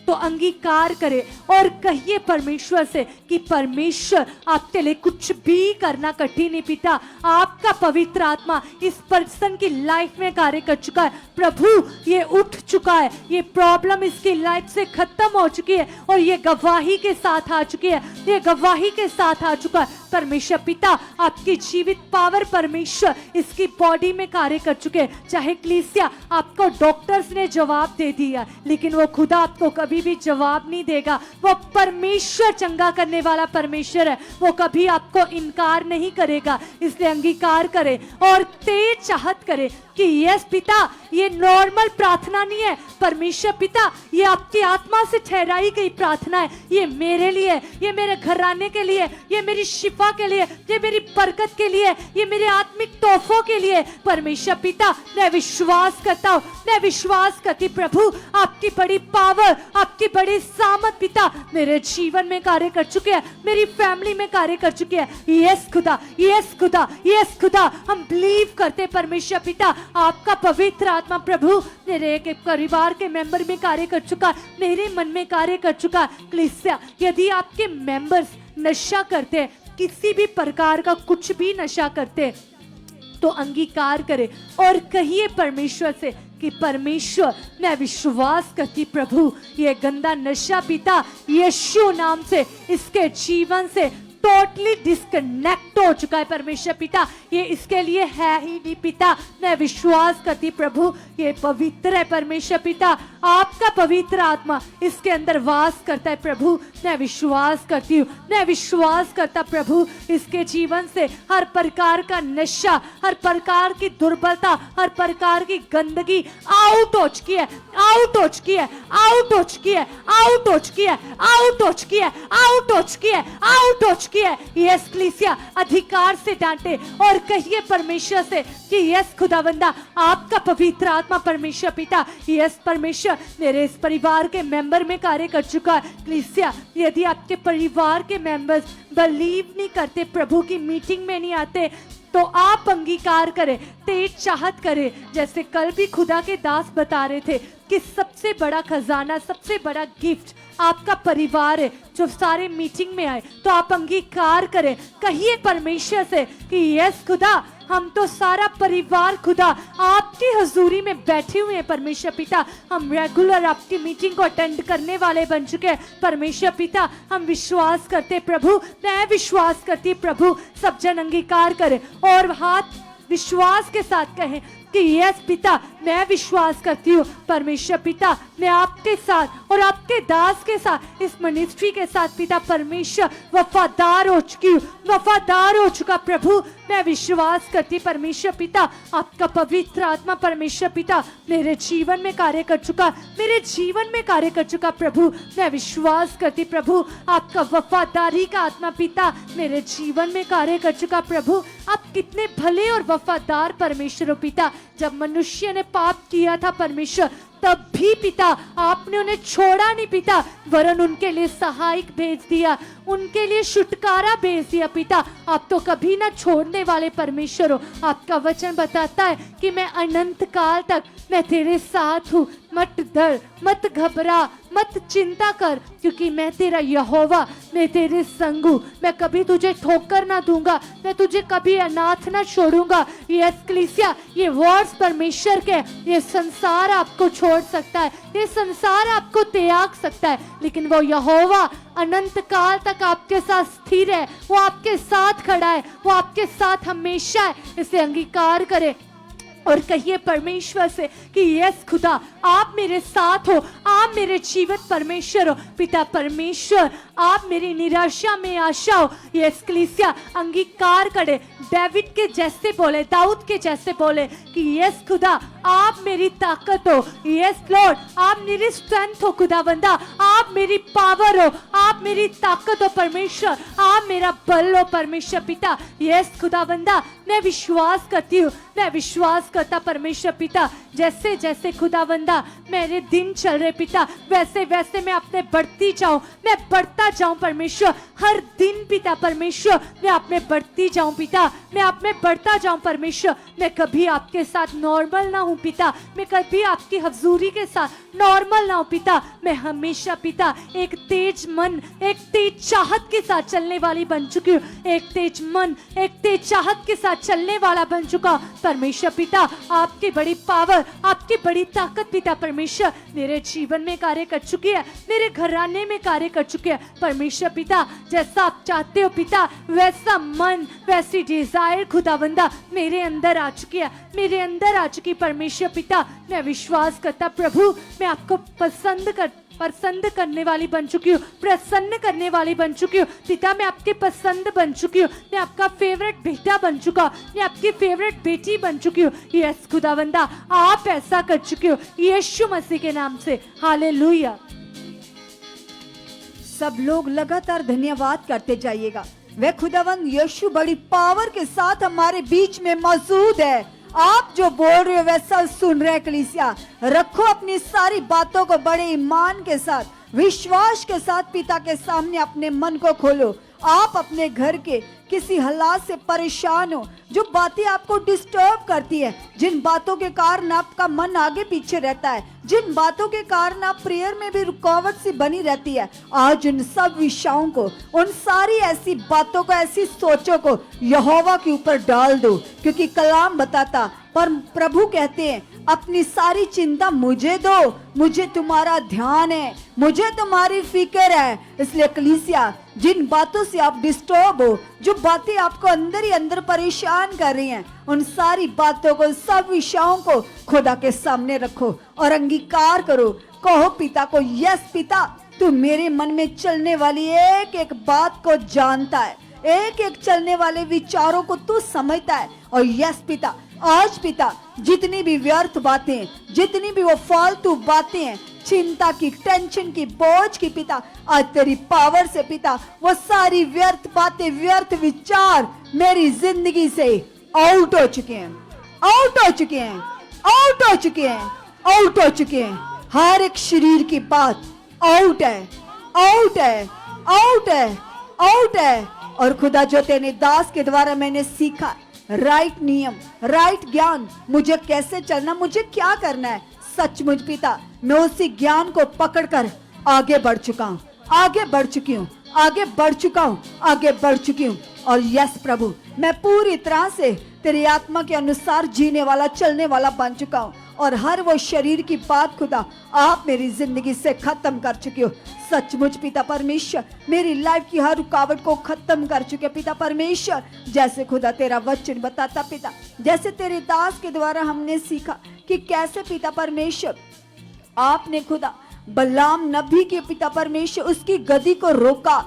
तो अंगीकार करें और कहिए परमेश्वर से कि परमेश्वर आपके लिए कुछ भी करना कठिन नहीं पिता। आपका पवित्र आत्मा इस पर्सन की लाइफ में कार्य कर चुका है प्रभु। ये उठ चुका है, ये प्रॉब्लम इसकी लाइफ से खत्म हो चुकी है और ये गवाही के साथ आ चुकी है, ये गवाही के साथ आ चुका है। परमेश्वर पिता आपकी जीवित पावर परमेश्वर इसकी बॉडी में कार्य कर चुके हैं। चाहे क्लीसिया आपको डॉक्टर्स ने जवाब दे दिया, लेकिन वो खुदा आपको कभी भी जवाब नहीं देगा। वो परमेश्वर चंगा करने वाला परमेश्वर है, वो कभी आपको इनकार नहीं करेगा। इसलिए अंगीकार करें और तेज चाहत करें कि यस पिता, ये नॉर्मल प्रार्थना नहीं है परमेश्वर पिता, ये आपकी आत्मा से ठहराई गई प्रार्थना है। ये मेरे लिए, ये मेरे घराने के लिए, ये मेरी शिफा के लिए, ये मेरी बरकत के लिए, ये मेरे आत्मिक तोहफों के लिए। परमेश्वर पिता मैं विश्वास करता हूँ, मैं विश्वास करती प्रभु आपकी बड़ी पावर, आपकी बड़ी सामर्थ पिता मेरे जीवन में कार्य कर चुके हैं, मेरी फैमिली में कार्य कर चुके हैं। यस खुदा, यस खुदा, यस खुदा, हम बिलीव करते परमेश्वर पिता आपका पवित्र आत्मा प्रभु मेरे एक परिवार के मेंबर में कार्य कर चुका, मेरे मन में कार्य कर चुका। क्लीसिया यदि आपके मेंबर्स नशा करते हैं, किसी भी प्रकार का कुछ भी नशा करते हैं, तो अंगीकार करें और कहिए परमेश्वर से कि परमेश्वर मैं विश्वास करती प्रभु ये गंदा नशा पिता यीशु नाम से इसके जीवन से टोटली डिस्कनेक्ट हो चुका है परमेश्वर पिता, ये इसके लिए है ही नहीं पिता। मैं विश्वास करती प्रभु ये पवित्र है परमेश्वर पिता, आपका पवित्र आत्मा इसके अंदर वास करता है प्रभु। मैं विश्वास करती हूँ, मैं विश्वास करता प्रभु इसके जीवन से हर प्रकार का नशा, हर प्रकार की दुर्बलता, हर प्रकार की गंदगी आउट हो चुकी है, आउट हो चुकी है, आउट हो चुकी है, आउट हो चुकी है, आउट हो चुकी है, आउट हो चुकी है, आउट हो चुकी है। यस क्लीसिया अधिकार से डांटे और कहिए परमेश्वर से कि यस खुदावंदा आपका पवित्र आत्मा परमेश्वर पिता, यस परमेश्वर मेरे इस परिवार के मेंबर में कार्य कर चुका है। क्लीसिया यदि आपके परिवार के मेंबर्स बिलीव नहीं करते, प्रभु की मीटिंग में नहीं आते, तो आप अंगीकार करें, तेज चाहत करें। जैसे कल भी खुदा के दास बता रहे थे कि सबसे बड़ा खजाना, सबसे बड़ा गिफ्ट आपका परिवार है जो सारे मीटिंग में आए। तो आप अंगीकार करें, कहिए परमेश्वर से कि यस खुदा हम तो सारा परिवार खुदा आपकी हजूरी में बैठे हुए हैं परमेश्वर पिता, हम रेगुलर आपकी मीटिंग को अटेंड करने वाले बन चुके हैं परमेश्वर पिता। हम विश्वास करते प्रभु, मैं विश्वास करती प्रभु। सब जन अंगीकार करें और हाथ विश्वास के साथ कहें कि यस पिता मैं विश्वास करती हूँ परमेश्वर पिता, मैं आपके साथ और आपके दास के साथ, इस मिनिस्ट्री के साथ पिता परमेश्वर वफादार हो चुकी हूँ, वफादार हो चुका प्रभु। मैं विश्वास करती परमेश्वर पिता आपका पवित्र आत्मा परमेश्वर पिता मेरे जीवन में कार्य कर चुका, मेरे जीवन में कार्य कर चुका प्रभु। मैं विश्वास करती प्रभु आपका वफादारी का आत्मा पिता मेरे जीवन में कार्य कर चुका प्रभु। आप कितने भले और वफादार परमेश्वर हो पिता। जब मनुष्य ने पाप किया था परमेश्वर, तब भी पिता आपने उन्हें छोड़ा नहीं पिता, वरन उनके लिए सहायक भेज दिया, उनके लिए छुटकारा भेज दिया पिता। आप तो कभी ना छोड़ने वाले परमेश्वर हो। आपका वचन बताता है कि मैं अनंत काल तक मैं तेरे साथ हूँ, मत डर, मत घबरा, मत चिंता कर, क्योंकि मैं तेरा यहोवा, मैं तेरे संग हूँ। मैं कभी तुझे ठोकर ना दूंगा, मैं तुझे कभी अनाथ ना छोड़ूंगा। यस क्लीसिया ये वर्ड्स परमेश्वर के, ये संसार आपको छोड़ सकता है, ये संसार आपको त्याग सकता है, लेकिन वो यहोवा अनंत काल तक आपके साथ स्थिर है, वो आपके साथ खड़ा है, वो आपके साथ हमेशा है। इसे अंगीकार करें और कहिए परमेश्वर से कि यस खुदा आप मेरे साथ हो, आप मेरे जीवित परमेश्वर हो पिता परमेश्वर, आप मेरी निराशा में आशा हो। यस क्लीसिया अंगीकार करे, डेविड के जैसे बोले, दाऊद के जैसे बोले कि यस खुदा आप मेरी ताकत हो, यस लॉर्ड आप मेरी स्ट्रेंथ हो खुदावंदा, आप मेरी पावर हो, आप मेरी ताकत हो परमेश्वर, आप मेरा बल हो परमेश्वर पिता। यस खुदावंदा मैं विश्वास करती हूँ, मैं विश्वास करता परमेश्वर पिता, जैसे जैसे खुदावंदा मेरे दिन चल रहे पिता, वैसे वैसे मैं अपने बढ़ती जाऊं, मैं बढ़ता जाऊं परमेश्वर। हर दिन पिता परमेश्वर मैं आप में बढ़ती जाऊं पिता, मैं आप में बढ़ता जाऊं परमेश्वर। मैं कभी आपके साथ नॉर्मल ना हूं पिता, मैं कभी आपकी हजूरी के साथ नॉर्मल ना हूँ पिता। मैं हमेशा पिता एक तेज मन, एक तेज चाहत के साथ चलने वाली बन चुकी हूँ। एक तेज मन, एक तेज चाहत के साथ चलने वाला बन चुका हूँ। परमेश्वर पिता, आपकी बड़ी पावर, आपकी बड़ी ताकत पिता परमेश्वर मेरे जीवन में कार्य कर चुकी है, मेरे घराने में कार्य कर चुकी है। परमेश्वर पिता, जैसा आप चाहते हो पिता, वैसा मन, वैसी डिजायर खुदावंदा मेरे अंदर आ चुकी है, मेरे अंदर आ चुकी। परमेश्वर पिता, मैं विश्वास करता प्रभु, मैं आपको पसंद करने वाली बन चुकी हूँ, प्रसन्न करने वाली बन चुकी हूँ पिता। मैं आपके पसंद बन चुकी हूँ, मैं आपका फेवरेट बेटा बन चुका हूँ, मैं आपकी फेवरेट बेटी बन चुकी हूँ। यस खुदावंदा, आप ऐसा कर चुके हो यीशु मसीह के नाम से। हालेलुया। सब लोग लगातार धन्यवाद करते जाइएगा। वह खुदावंद यीशु बड़ी पावर के साथ हमारे बीच में मौजूद है। आप जो बोल रहे हो वैसा सुन रहे कलीसिया। रखो अपनी सारी बातों को बड़े ईमान के साथ, विश्वास के साथ पिता के सामने अपने मन को खोलो। आप अपने घर के किसी हालात से परेशान हो, जो बातें आपको डिस्टर्ब करती है, जिन बातों के कारण आपका मन आगे पीछे रहता है, जिन बातों के कारण आप प्रेयर में भी रुकावट सी बनी रहती है, आज उन सब विषयों को, उन सारी ऐसी बातों को, ऐसी सोचों को यहोवा के ऊपर डाल दो। क्योंकि कलाम बताता, पर प्रभु कहते हैं अपनी सारी चिंता मुझे दो, मुझे तुम्हारा ध्यान है, मुझे तुम्हारी फिक्र है। इसलिए कलीसिया, जिन बातों से आप डिस्टर्ब हो, जो बातें आपको अंदर ही अंदर परेशान कर रही हैं, उन सारी बातों को, सब विषयों को खुदा के सामने रखो और अंगीकार करो। कहो पिता को, यस पिता, तू मेरे मन में चलने वाली एक एक बात को जानता है, एक एक चलने वाले विचारों को तू समझता है। और यस पिता, आज पिता, जितनी भी व्यर्थ बातें, जितनी भी वो फालतू बातें हैं, चिंता की, टेंशन की, बोझ की पिता, आज तेरी पावर से पिता वो सारी व्यर्थ बातें, व्यर्थ विचार मेरी जिंदगी से आउट हो चुके हैं, आउट हो चुके हैं, आउट हो चुके हैं, आउट हो चुके हैं। हर एक शरीर की बात आउट है, आउट है, आउट है, आउट है। और खुदा, जो तेरे दास के द्वारा मैंने सीखा, राइट नियम, राइट ज्ञान, मुझे कैसे चलना, मुझे क्या करना है, सचमुच पिता मैं उसी ज्ञान को पकड़कर आगे बढ़ चुका हूँ, आगे बढ़ चुकी हूँ, आगे बढ़ चुका हूँ, आगे बढ़ चुकी हूँ। और यस प्रभु, मैं पूरी तरह से तेरी आत्मा के अनुसार जीने वाला, चलने वाला बन चुका हूँ। और हर वो शरीर की बात खुदा आप मेरी जिंदगी से खत्म कर चुके हो। सचमुच पिता परमेश्वर, मेरी लाइफ की हर रुकावट को खत्म कर चुके पिता परमेश्वर। जैसे खुदा तेरा वचन बताता पिता, जैसे तेरे दास के द्वारा हमने सीखा कि कैसे पिता परमेश्वर आपने खुदा बलाम नबी के पिता परमेश्वर उसकी गदी को रोका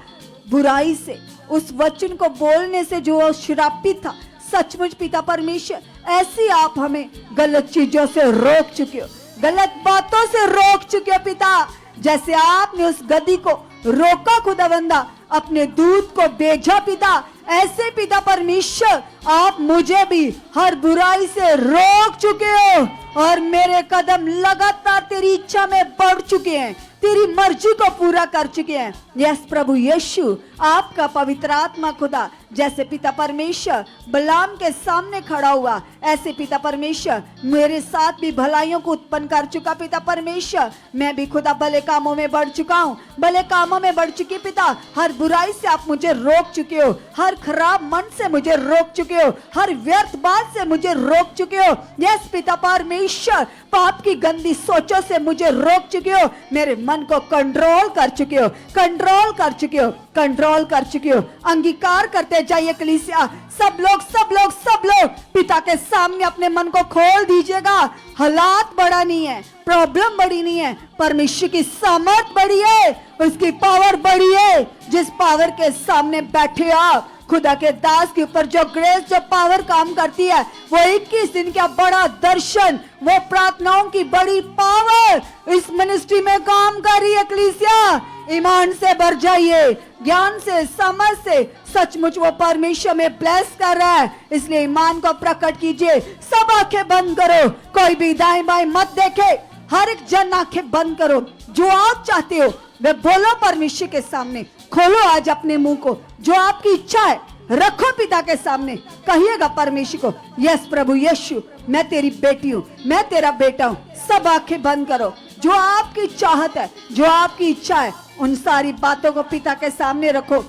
बुराई से, उस वचन को बोलने से जो श्रापित था। सचमुच पिता परमेश्वर, ऐसी आप हमें गलत चीजों से रोक चुके हो, गलत बातों से रोक चुके हो पिता। जैसे आपने उस गदी को रोका खुदावंदा, अपने दूत को भेजा पिता, ऐसे पिता परमेश्वर आप मुझे भी हर बुराई से रोक चुके हो और मेरे कदम लगातार तेरी इच्छा में बढ़ चुके हैं, तेरी मर्जी को पूरा कर चुके हैं। यस प्रभु यीशु, आपका पवित्र आत्मा खुदा जैसे पिता परमेश्वर बलाम के सामने खड़ा हुआ, ऐसे पिता परमेश्वर मेरे साथ भी भलाइयों को उत्पन्न कर चुका पिता परमेश्वर। मैं भी खुदा भले कामों में बढ़ चुका हूँ, भले कामों में बढ़ चुकी पिता। हर बुराई से आप मुझे रोक चुके हो, हर खराब मन से मुझे रोक चुके हो, हर व्यर्थ बात से मुझे रोक चुके हो। यस पिता परमेश्वर, पाप की गंदी सोचों से मुझे रोक चुके हो, मेरे मन को कंट्रोल कर चुके हो, कंट्रोल कर चुके हो, कंट्रोल कर चुके हो। अंगीकार करते जाइए कलीसिया, सब लोग सब लोग सब लोग पिता के सामने अपने मन को खोल दीजिएगा। हालात बड़ा नहीं है, प्रॉब्लम बड़ी नहीं है, परमेश्वर की सामर्थ बड़ी है, उसकी पावर बड़ी है। जिस पावर के सामने बैठे आप, खुदा के दास के ऊपर जो ग्रेस, जो पावर काम करती है, वो 21 दिन का बड़ा दर्शन, वो प्रार्थनाओं की बड़ी पावर इस मिनिस्ट्री में काम कर रही है कलीसिया। ईमान से भर जाइए, ज्ञान से, समझ से, सचमुच वो परमेश्वर में ब्लेस कर रहा है। इसलिए ईमान को प्रकट कीजिए। सब आंखें बंद करो, कोई भी दाएं बाएं मत देखे, हर एक जन आंखें बंद करो। जो आप चाहते हो वे बोलो परमेश्वर के सामने, खोलो आज अपने मुंह को, जो आपकी इच्छा है रखो पिता के सामने, कहिएगा परमेश्वर को, यस प्रभु यीशु मैं तेरी बेटी हूँ, मैं तेरा बेटा हूँ। सब आंखें बंद करो। जो आपकी चाहत है, जो आपकी इच्छा है, उन सारी बातों को पिता के सामने रखो,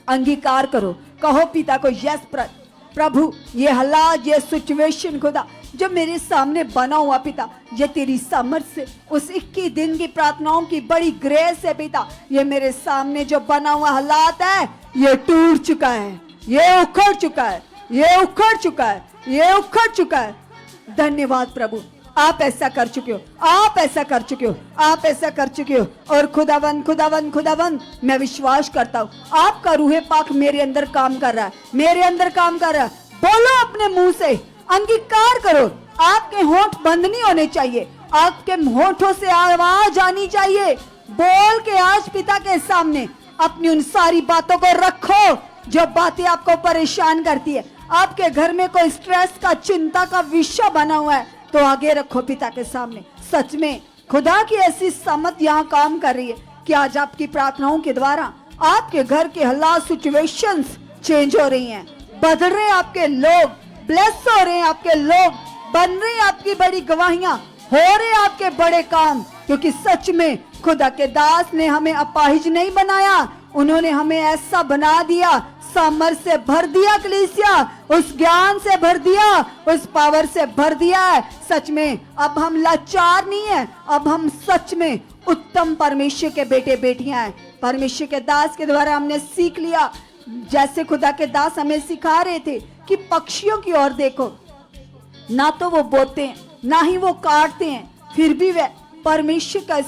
अंगीकार करो। कहो पिता को, यस प्रभु, ये हालात, ये सिचुएशन खुदा जो मेरे सामने बना हुआ पिता, ये तेरी समझ से, उस 21 दिन की प्रार्थनाओं की बड़ी ग्रेस है पिता, ये मेरे सामने जो बना हुआ हालात है, ये टूट चुका है, ये उखड़ चुका है, ये उखड़ चुका है, ये उखड़ चुका है। धन्यवाद प्रभु, आप ऐसा कर चुके हो, आप ऐसा कर चुके हो, आप ऐसा कर चुके हो। और खुदावंद खुदावंद खुदावंद, मैं विश्वास करता हूँ आपका रूहे पाक मेरे अंदर काम कर रहा है, मेरे अंदर काम कर रहा है। बोलो अपने मुंह से, अंगीकार करो। आपके होंठ बंद नहीं होने चाहिए, आपके होंठों से आवाज आनी चाहिए। बोल के आज पिता के सामने अपनी उन सारी बातों को रखो जो बातें आपको परेशान करती है। आपके घर में कोई स्ट्रेस का, चिंता का विषय बना हुआ है, तो आगे रखो पिता के सामने। सच में खुदा की ऐसी समत यहाँ काम कर रही है कि आज आपकी प्रार्थनाओं के द्वारा आपके घर के हालात, सिचुएशंस चेंज हो रही हैं, बदल रहे हैं आपके लोग, ब्लेस हो रहे हैं आपके लोग, बन रही हैं आपकी बड़ी गवाहियां, हो रहे हैं आपके बड़े काम। क्योंकि सच में खुदा के दास ने हमें अपाहिज नहीं बनाया, उन्होंने हमें ऐसा बना दिया, सामर्थ से भर दिया कलीसिया, उस ज्ञान से भर दिया, उस पावर से भर दिया है। सच में अब हम लाचार नहीं है, अब हम सच में उत्तम परमेश्वर के बेटे बेटियां हैं। परमेश्वर के दास के द्वारा हमने सीख लिया, जैसे खुदा के दास हमें सिखा रहे थे कि पक्षियों की ओर देखो, ना तो वो बोते हैं, ना ही वो काटते हैं, फिर भी वे परमेश्वर का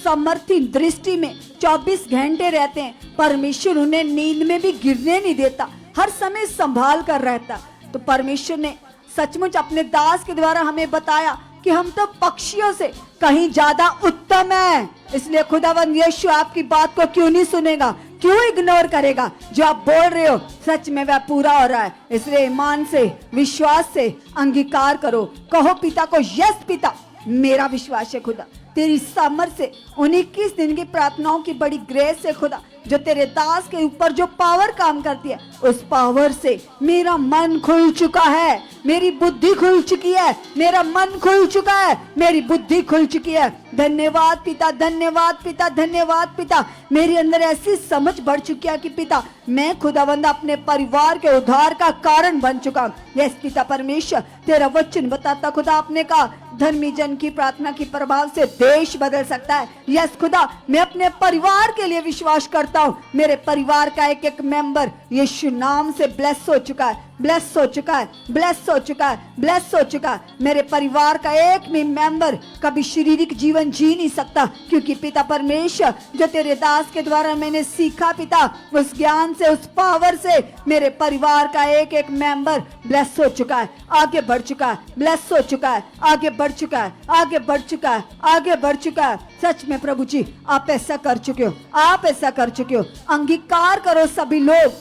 समर्थी दृष्टि में 24 घंटे रहते हैं। परमेश्वर उन्हें नींद में भी गिरने नहीं देता, हर समय संभाल कर रहता। तो परमेश्वर ने सचमुच अपने दास के द्वारा हमें बताया कि हम तो पक्षियों से कहीं ज्यादा उत्तम है। इसलिए खुदावंद यीशु आपकी बात को क्यों नहीं सुनेगा, क्यों इग्नोर करेगा? जो आप बोल रहे हो सच में वह पूरा हो रहा है। इसलिए ईमान से, विश्वास से अंगीकार करो। कहो पिता को, यस पिता, मेरा विश्वास है खुदा, तेरी सामर्थ से, उन 21 दिन की प्रार्थनाओं की बड़ी ग्रेस से खुदा, जो तेरे दास के ऊपर जो पावर काम करती है, उस पावर से मेरा मन खुल चुका है, मेरी बुद्धि खुल चुकी है, मेरा मन खुल चुका है, मेरी बुद्धि खुल चुकी है। धन्यवाद पिता, धन्यवाद पिता, धन्यवाद पिता। मेरे अंदर ऐसी समझ बढ़ चुकी है कि पिता, मैं खुदावंद अपने परिवार के उद्धार का कारण बन चुका हूँ। यस पिता परमेश्वर, तेरा वचन बताता खुदा, आपने कहा धर्मी जन की प्रार्थना के प्रभाव से देश बदल सकता है। यस खुदा, मैं अपने परिवार के लिए विश्वास करता हूँ। मेरे परिवार का एक एक मेंबर यीशु नाम से ब्लेस हो चुका है, ब्लेस हो चुका है, ब्लेस हो चुका है, ब्लेस हो चुका है। मेरे परिवार का एक भी मेंबर कभी शारीरिक जीवन जी नहीं सकता, क्योंकि पिता परमेश्वर, जो तेरे दास के द्वारा मैंने सीखा पिता, उस ज्ञान से, उस पावर से मेरे परिवार का एक एक मेंबर ब्लेस हो चुका है, आगे बढ़ चुका है, ब्लेस हो चुका है, आगे बढ़ चुका है, आगे बढ़ चुका है, आगे बढ़ चुका है। सच में प्रभु जी, आप ऐसा कर चुके हो, आप ऐसा कर चुके हो। अंगीकार करो सभी लोग,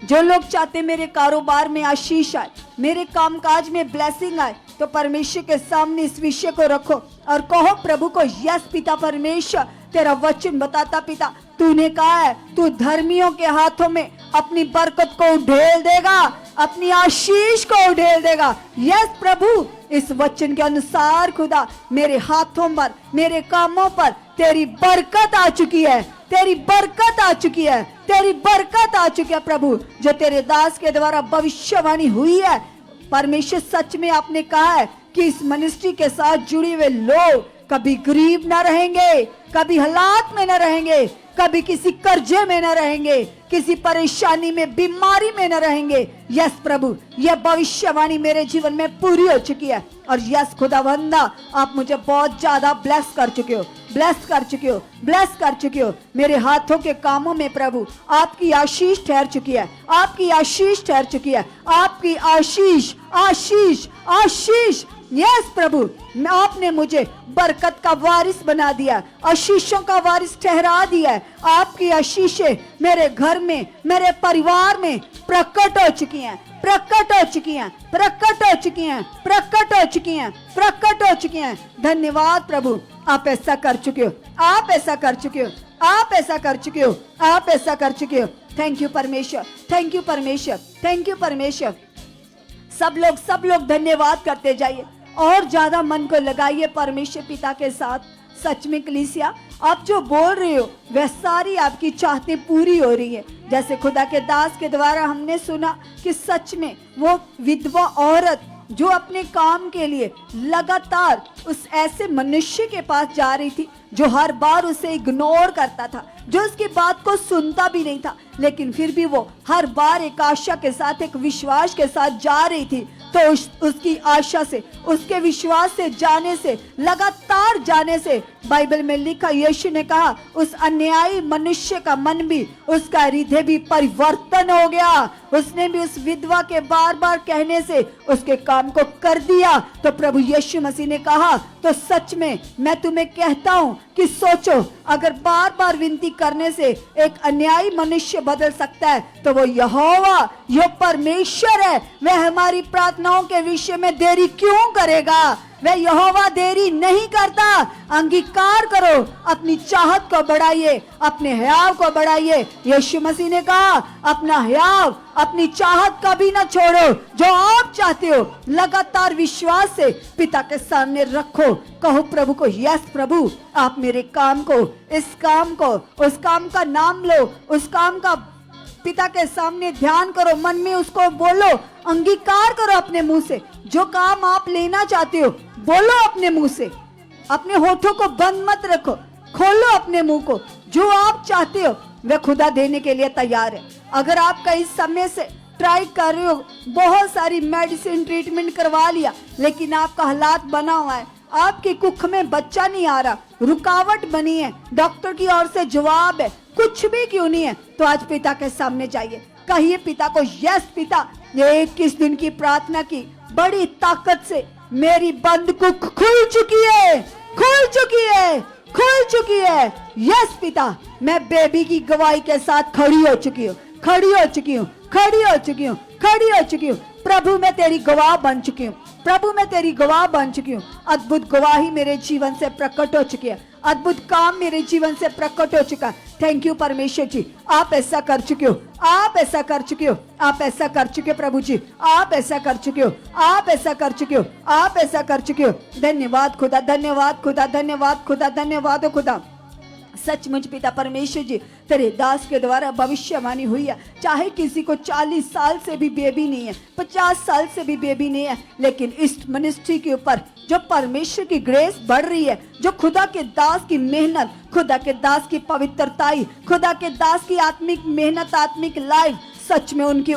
जो लोग चाहते मेरे कारोबार में आशीष आए, मेरे कामकाज में ब्लेसिंग आए, तो परमेश्वर के सामने इस विषय को रखो और कहो प्रभु को, यस पिता परमेश्वर, तेरा वचन बताता पिता, तूने कहा है तू धर्मियों के हाथों में अपनी बरकत को उधेल देगा, अपनी आशीष को उधेल देगा। यस प्रभु, इस वचन के अनुसार खुदा, मेरे हाथों पर, मेरे कामों पर तेरी बरकत आ चुकी है, तेरी बरकत आ चुकी है, तेरी बरकत आ चुकी है प्रभु, जो तेरे दास के द्वारा भविष्यवाणी हुई है। परमेश्वर, सच में आपने कहा है कि इस मिनिस्ट्री के साथ जुड़े हुए लोग कभी गरीब ना रहेंगे, कभी हालात में ना रहेंगे, कभी किसी कर्जे में न रहेंगे, किसी परेशानी में, बीमारी में न रहेंगे। यस प्रभु, यह भविष्यवाणी मेरे जीवन में पूरी हो चुकी है। और यस खुदावंदा, आप मुझे बहुत ज्यादा ब्लेस कर चुके हो, ब्लेस कर चुके हो, ब्लेस कर चुके हो। मेरे हाथों के कामों में प्रभु आपकी आशीष ठहर चुकी है, आपकी आशीष ठहर चुकी है, आपकी आशीष, आशीष, आशीष। यस प्रभु, आपने मुझे बरकत का वारिस बना दिया, आशीषों का वारिस ठहरा दिया है। आपकी आशीषें मेरे घर में, मेरे परिवार में प्रकट हो चुकी हैं, प्रकट हो चुकी हैं, प्रकट हो चुकी हैं, प्रकट हो चुकी हैं, प्रकट हो चुकी हैं। धन्यवाद प्रभु, आप ऐसा कर चुके हो, आप ऐसा कर चुके हो, आप ऐसा कर चुके हो, आप ऐसा कर चुके हो। थैंक यू परमेश्वर, थैंक यू परमेश्वर, थैंक यू परमेश्वर। सब लोग धन्यवाद करते जाइए और ज्यादा मन को लगाइए परमेश्वर पिता के साथ। सच में कलीसिया, आप जो बोल रहे हो वह सारी आपकी चाहतें पूरी हो रही है। जैसे खुदा के दास के द्वारा हमने सुना कि सच में वो विधवा औरत जो अपने काम के लिए लगातार उस ऐसे मनुष्य के पास जा रही थी जो हर बार उसे इग्नोर करता था, जो उसकी बात को सुनता भी नहीं था, लेकिन फिर भी वो हर बार एक आशा के साथ, एक विश्वास के साथ जा रही थी। तो उसकी आशा से, उसके विश्वास से जाने से, लगातार जाने से, बाइबल में लिखा यीशु ने कहा उस अन्यायी मनुष्य का मन भी, उसका हृदय भी परिवर्तन हो गया। उसने भी उस विधवा के बार बार कहने से उसके काम को कर दिया। तो प्रभु यीशु मसीह ने कहा, तो सच में मैं तुम्हें कहता हूँ कि सोचो, अगर बार बार विनती करने से एक अन्यायी मनुष्य बदल सकता है तो वो यहोवा, यो परमेश्वर है, वह हमारी प्रार्थनाओं के विषय में देरी क्यों करेगा? वह यहोवा देरी नहीं करता। अंगीकार करो, अपनी चाहत को बढ़ाइए, अपने हयाव को बढ़ाइए। यीशु मसीह ने कहा अपना हयाव, अपनी चाहत कभी ना छोड़ो। जो आप चाहते हो लगातार विश्वास से पिता के सामने रखो। कहो प्रभु को, यस प्रभु, आप मेरे काम को, इस काम को, उस काम का नाम लो, उस काम का पिता के सामने ध्यान करो, मन में उसको बोलो, अंगीकार करो अपने मुंह से। जो काम आप लेना चाहते हो बोलो अपने मुंह से, अपने होठों को बंद मत रखो, खोलो अपने मुंह को। जो आप चाहते हो वह खुदा देने के लिए तैयार है। अगर आप कई समय से ट्राई कर रहे हो, बहुत सारी मेडिसिन ट्रीटमेंट करवा लिया, लेकिन आपका हालात बना हुआ है, आपकी कुख में बच्चा नहीं आ रहा, रुकावट बनी है, डॉक्टर की ओर से जवाब है, कुछ भी क्यों नहीं है, तो आज पिता के सामने जाइए, कहिए पिता को, यस पिता, ये 21 दिन की प्रार्थना की बड़ी ताकत से मेरी बंद कुख खुल चुकी है, खुल चुकी है, खुल चुकी है। यस पिता, मैं बेबी की गवाही के साथ खड़ी हो चुकी हूँ, खड़ी हो चुकी हूँ, खड़ी हो चुकी हूँ, खड़ी हो चुकी हूँ। प्रभु मैं तेरी गवाह बन चुकी हूँ, प्रभु मैं तेरी गवाह बन चुकी हूँ। अद्भुत गवाही मेरे जीवन से प्रकट हो चुकी है, अद्भुत काम मेरे जीवन से प्रकट हो चुका है। थैंक यू परमेश्वर जी, आप ऐसा कर चुके हो, आप ऐसा कर चुके हो, आप ऐसा कर चुके हो प्रभु जी, आप ऐसा कर चुके हो, आप ऐसा कर चुके हो, आप ऐसा कर चुके हो। धन्यवाद खुदा, धन्यवाद खुदा, धन्यवाद खुदा, धन्यवाद खुदा। सचमुच पिता परमेश्वर जी, तेरे दास के द्वारा भविष्यवाणी हुई है। चाहे किसी को 40 साल से भी बेबी नहीं है, 50 साल से भी बेबी नहीं है, लेकिन इस मिनिस्ट्री के ऊपर जो परमेश्वर की ग्रेस बढ़ रही है, जो खुदा के दास की मेहनत, खुदा के दास की पवित्रताई, खुदा के दास की आत्मिक मेहनत, आत्मिक लाइफ, सच में उनकी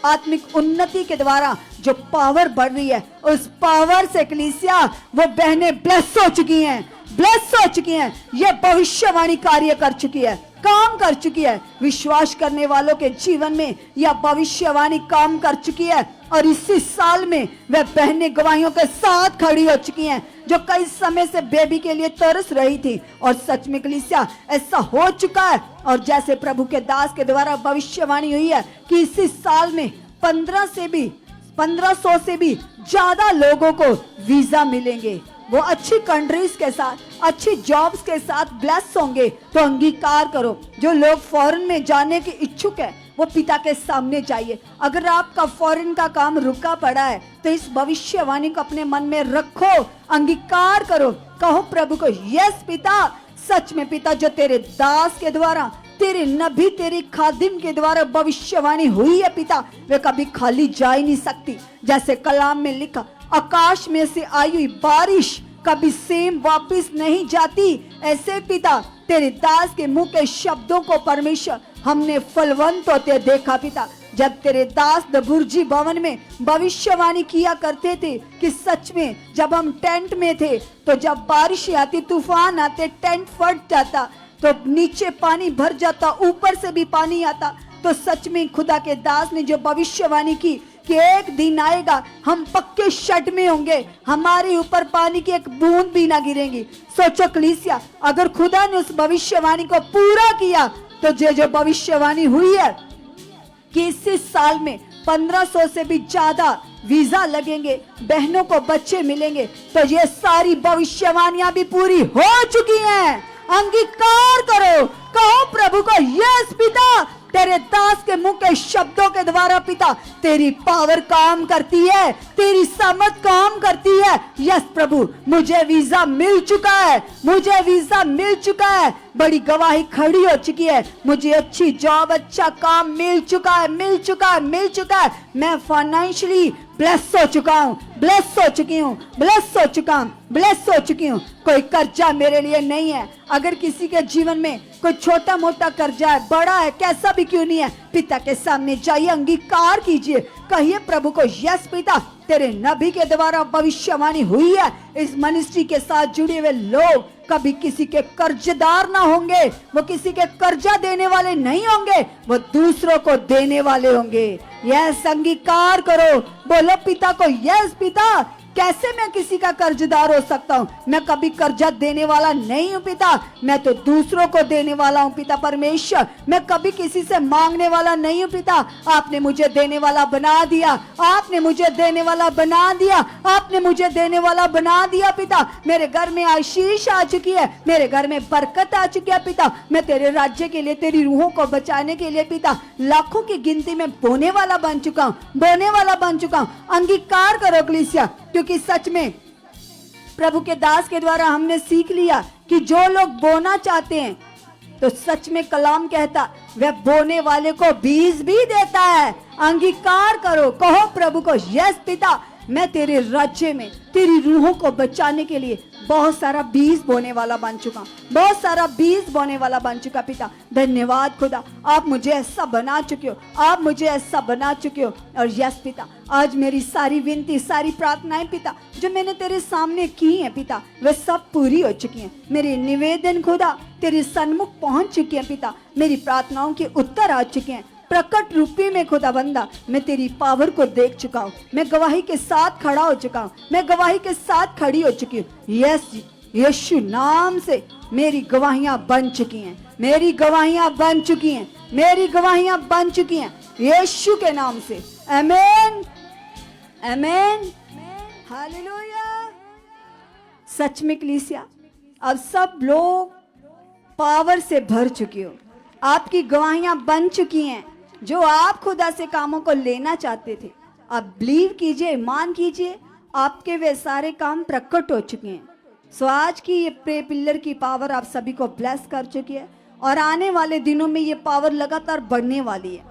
आत्मिक उन्नति के द्वारा जो पावर बढ़ रही है, उस पावर से कलीसिया वो बहनें ब्लेस हो चुकी हैं, ब्लेस हो चुकी हैं। ये भविष्यवाणी कार्य कर चुकी है, काम कर चुकी है। विश्वास करने वालों के जीवन में यह भविष्यवाणी काम कर चुकी है, और इसी साल में वह बहनें गवाहियों के साथ खड़ी हो चुकी हैं, जो कई समय से बेबी के लिए तरस रही थी। और सच में कलीसिया ऐसा हो चुका है, और जैसे प्रभु के दास के द्वारा भविष्यवाणी हुई है कि इसी साल में 1500 से भी ज्यादा लोगों को वीजा मिलेंगे, वो अच्छी कंट्रीज के साथ, अच्छी जॉब्स के साथ ब्लेस होंगे। तो अंगीकार करो, जो लोग फॉरेन में जाने के इच्छुक है वो पिता के सामने जाइए। अगर आपका फॉरेन का काम रुका पड़ा है तो इस भविष्यवाणी को अपने मन में रखो, अंगीकार करो, कहो प्रभु को, यस पिता, सच में पिता, जो तेरे दास के द्वारा, तेरे नबी, तेरे खादिम के द्वारा भविष्यवाणी हुई है पिता, वे कभी खाली जा ही नहीं सकती। जैसे कलाम में लिखा, आकाश में से आई हुई बारिश कभी सेम वापस नहीं जाती, ऐसे पिता तेरे दास के मुंह के शब्दों को परमेश्वर हमने फलवंत होते देखा पिता। जब तेरे दास दबुर्जी भवन में भविष्यवाणी किया करते थे कि सच में जब हम टेंट में थे तो जब बारिश आती, तूफान आते, टेंट फट जाता, तो नीचे पानी भर जाता, ऊपर से भी पानी आता। तो सच में खुदा के दास ने जो भविष्यवाणी की कि एक दिन आएगा हम पक्के शड में होंगे, हमारे ऊपर पानी की एक बूंद भी ना गिरेगी। सोचो कलीसिया, अगर खुदा ने उस भविष्यवाणी को पूरा किया तो जो भविष्यवाणी हुई है कि इसी साल में 1500 से भी ज्यादा वीजा लगेंगे, बहनों को बच्चे मिलेंगे, तो ये सारी भविष्यवाणियां भी पूरी हो चुकी हैं। अंगीकार करो, कहो प्रभु को, यस पिता, तेरे दास के मुंह के शब्दों के द्वारा पिता तेरी पावर काम करती है, तेरी समझ काम करती है। यस प्रभु, मुझे वीजा मिल चुका है, मुझे वीजा मिल चुका है, बड़ी गवाही खड़ी हो चुकी है, मुझे अच्छी जॉब, अच्छा काम मिल चुका है, मिल चुका है, मिल चुका है। मैं फाइनेंशियली ब्लेस हो चुका हूँ, ब्लेस हो चुकी हूँ, ब्लेस हो चुका हूँ, ब्लेस हो चुकी हूँ। कोई कर्जा मेरे लिए नहीं है। अगर किसी के जीवन में कोई छोटा मोटा कर्जा है, बड़ा है, कैसा भी क्यों नहीं है, पिता के सामने जाइए, अंगीकार कीजिए, कहिए प्रभु को, यस पिता, तेरे नबी के द्वारा भविष्यवाणी हुई है, इस मिनिस्ट्री के साथ जुड़े हुए लोग कभी किसी के कर्जदार ना होंगे, वो किसी के कर्जा देने वाले नहीं होंगे, वो दूसरों को देने वाले होंगे। यस, अंगीकार करो, बोलो पिता को, यस पिता, कैसे मैं किसी का कर्जदार हो सकता हूँ? मैं कभी कर्जा देने वाला नहीं हूँ पिता, मैं तो दूसरों को देने वाला हूँ पिता परमेश्वर। मैं कभी किसी से मांगने वाला नहीं हूँ पिता, आपने मुझे देने वाला बना दिया, आपने मुझे देने वाला बना दिया, आपने मुझे देने वाला बना दिया पिता। मेरे घर में आशीष आ चुकी है, मेरे घर में बरकत आ चुकी है पिता। मैं तेरे राज्य के लिए, तेरी रूहों को बचाने के लिए पिता लाखों की गिनती में बोने वाला बन चुका हूँ, बोने वाला बन चुका हूँ। अंगीकार करो कलीसिया, क्योंकि सच में प्रभु के दास के द्वारा हमने सीख लिया कि जो लोग बोना चाहते हैं तो सच में कलाम कहता वह बोने वाले को बीज भी देता है। अंगीकार करो, कहो प्रभु को, यस पिता, मैं तेरे राज्य में तेरी रूहों को बचाने के लिए बहुत सारा बीज बोने वाला बन चुका, बहुत सारा बीज बोने वाला बन चुका पिता। धन्यवाद खुदा, आप मुझे ऐसा बना चुके हो, आप मुझे ऐसा बना चुके हो। और यस पिता, आज मेरी सारी विनती, सारी प्रार्थनाएं पिता जो मैंने तेरे सामने की हैं पिता, वे सब पूरी हो चुकी हैं। मेरे निवेदन खुदा तेरे सन्मुख पहुंच चुके हैं पिता, मेरी प्रार्थनाओं के उत्तर आ चुके हैं। प्रकट रूपी में खुदा बंदा मैं तेरी पावर को देख चुका हूँ, मैं गवाही के साथ खड़ा हो चुका हूँ, मैं गवाही के साथ खड़ी हो चुकी हूँ। यस, यीशु नाम से मेरी गवाहियां बन चुकी हैं, मेरी गवाहियां बन चुकी हैं, मेरी गवाहियां बन चुकी हैं, यीशु के नाम से। आमीन, आमीन, हालेलुया। सच में कलीसिया, अब सब लोग पावर से भर चुकी हो, आपकी गवाहियां बन चुकी हैं। जो आप खुदा से कामों को लेना चाहते थे, आप बिलीव कीजिए, ईमान कीजिए, आपके वे सारे काम प्रकट हो चुके हैं। सो आज की ये प्रे पिलर की पावर आप सभी को ब्लेस कर चुकी है, और आने वाले दिनों में ये पावर लगातार बढ़ने वाली है,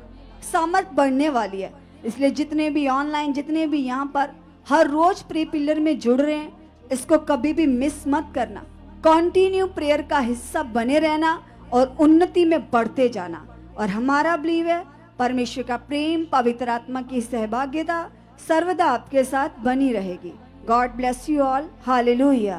सामर्थ बढ़ने वाली है। इसलिए जितने भी ऑनलाइन, जितने भी यहाँ पर हर रोज प्रे पिलर में जुड़ रहे हैं, इसको कभी भी मिस मत करना, कंटिन्यू प्रेयर का हिस्सा बने रहना और उन्नति में बढ़ते जाना। और हमारा बिलीव है परमेश्वर का प्रेम, पवित्र आत्मा की सहभागिता सर्वदा आपके साथ बनी रहेगी। God bless you all, hallelujah.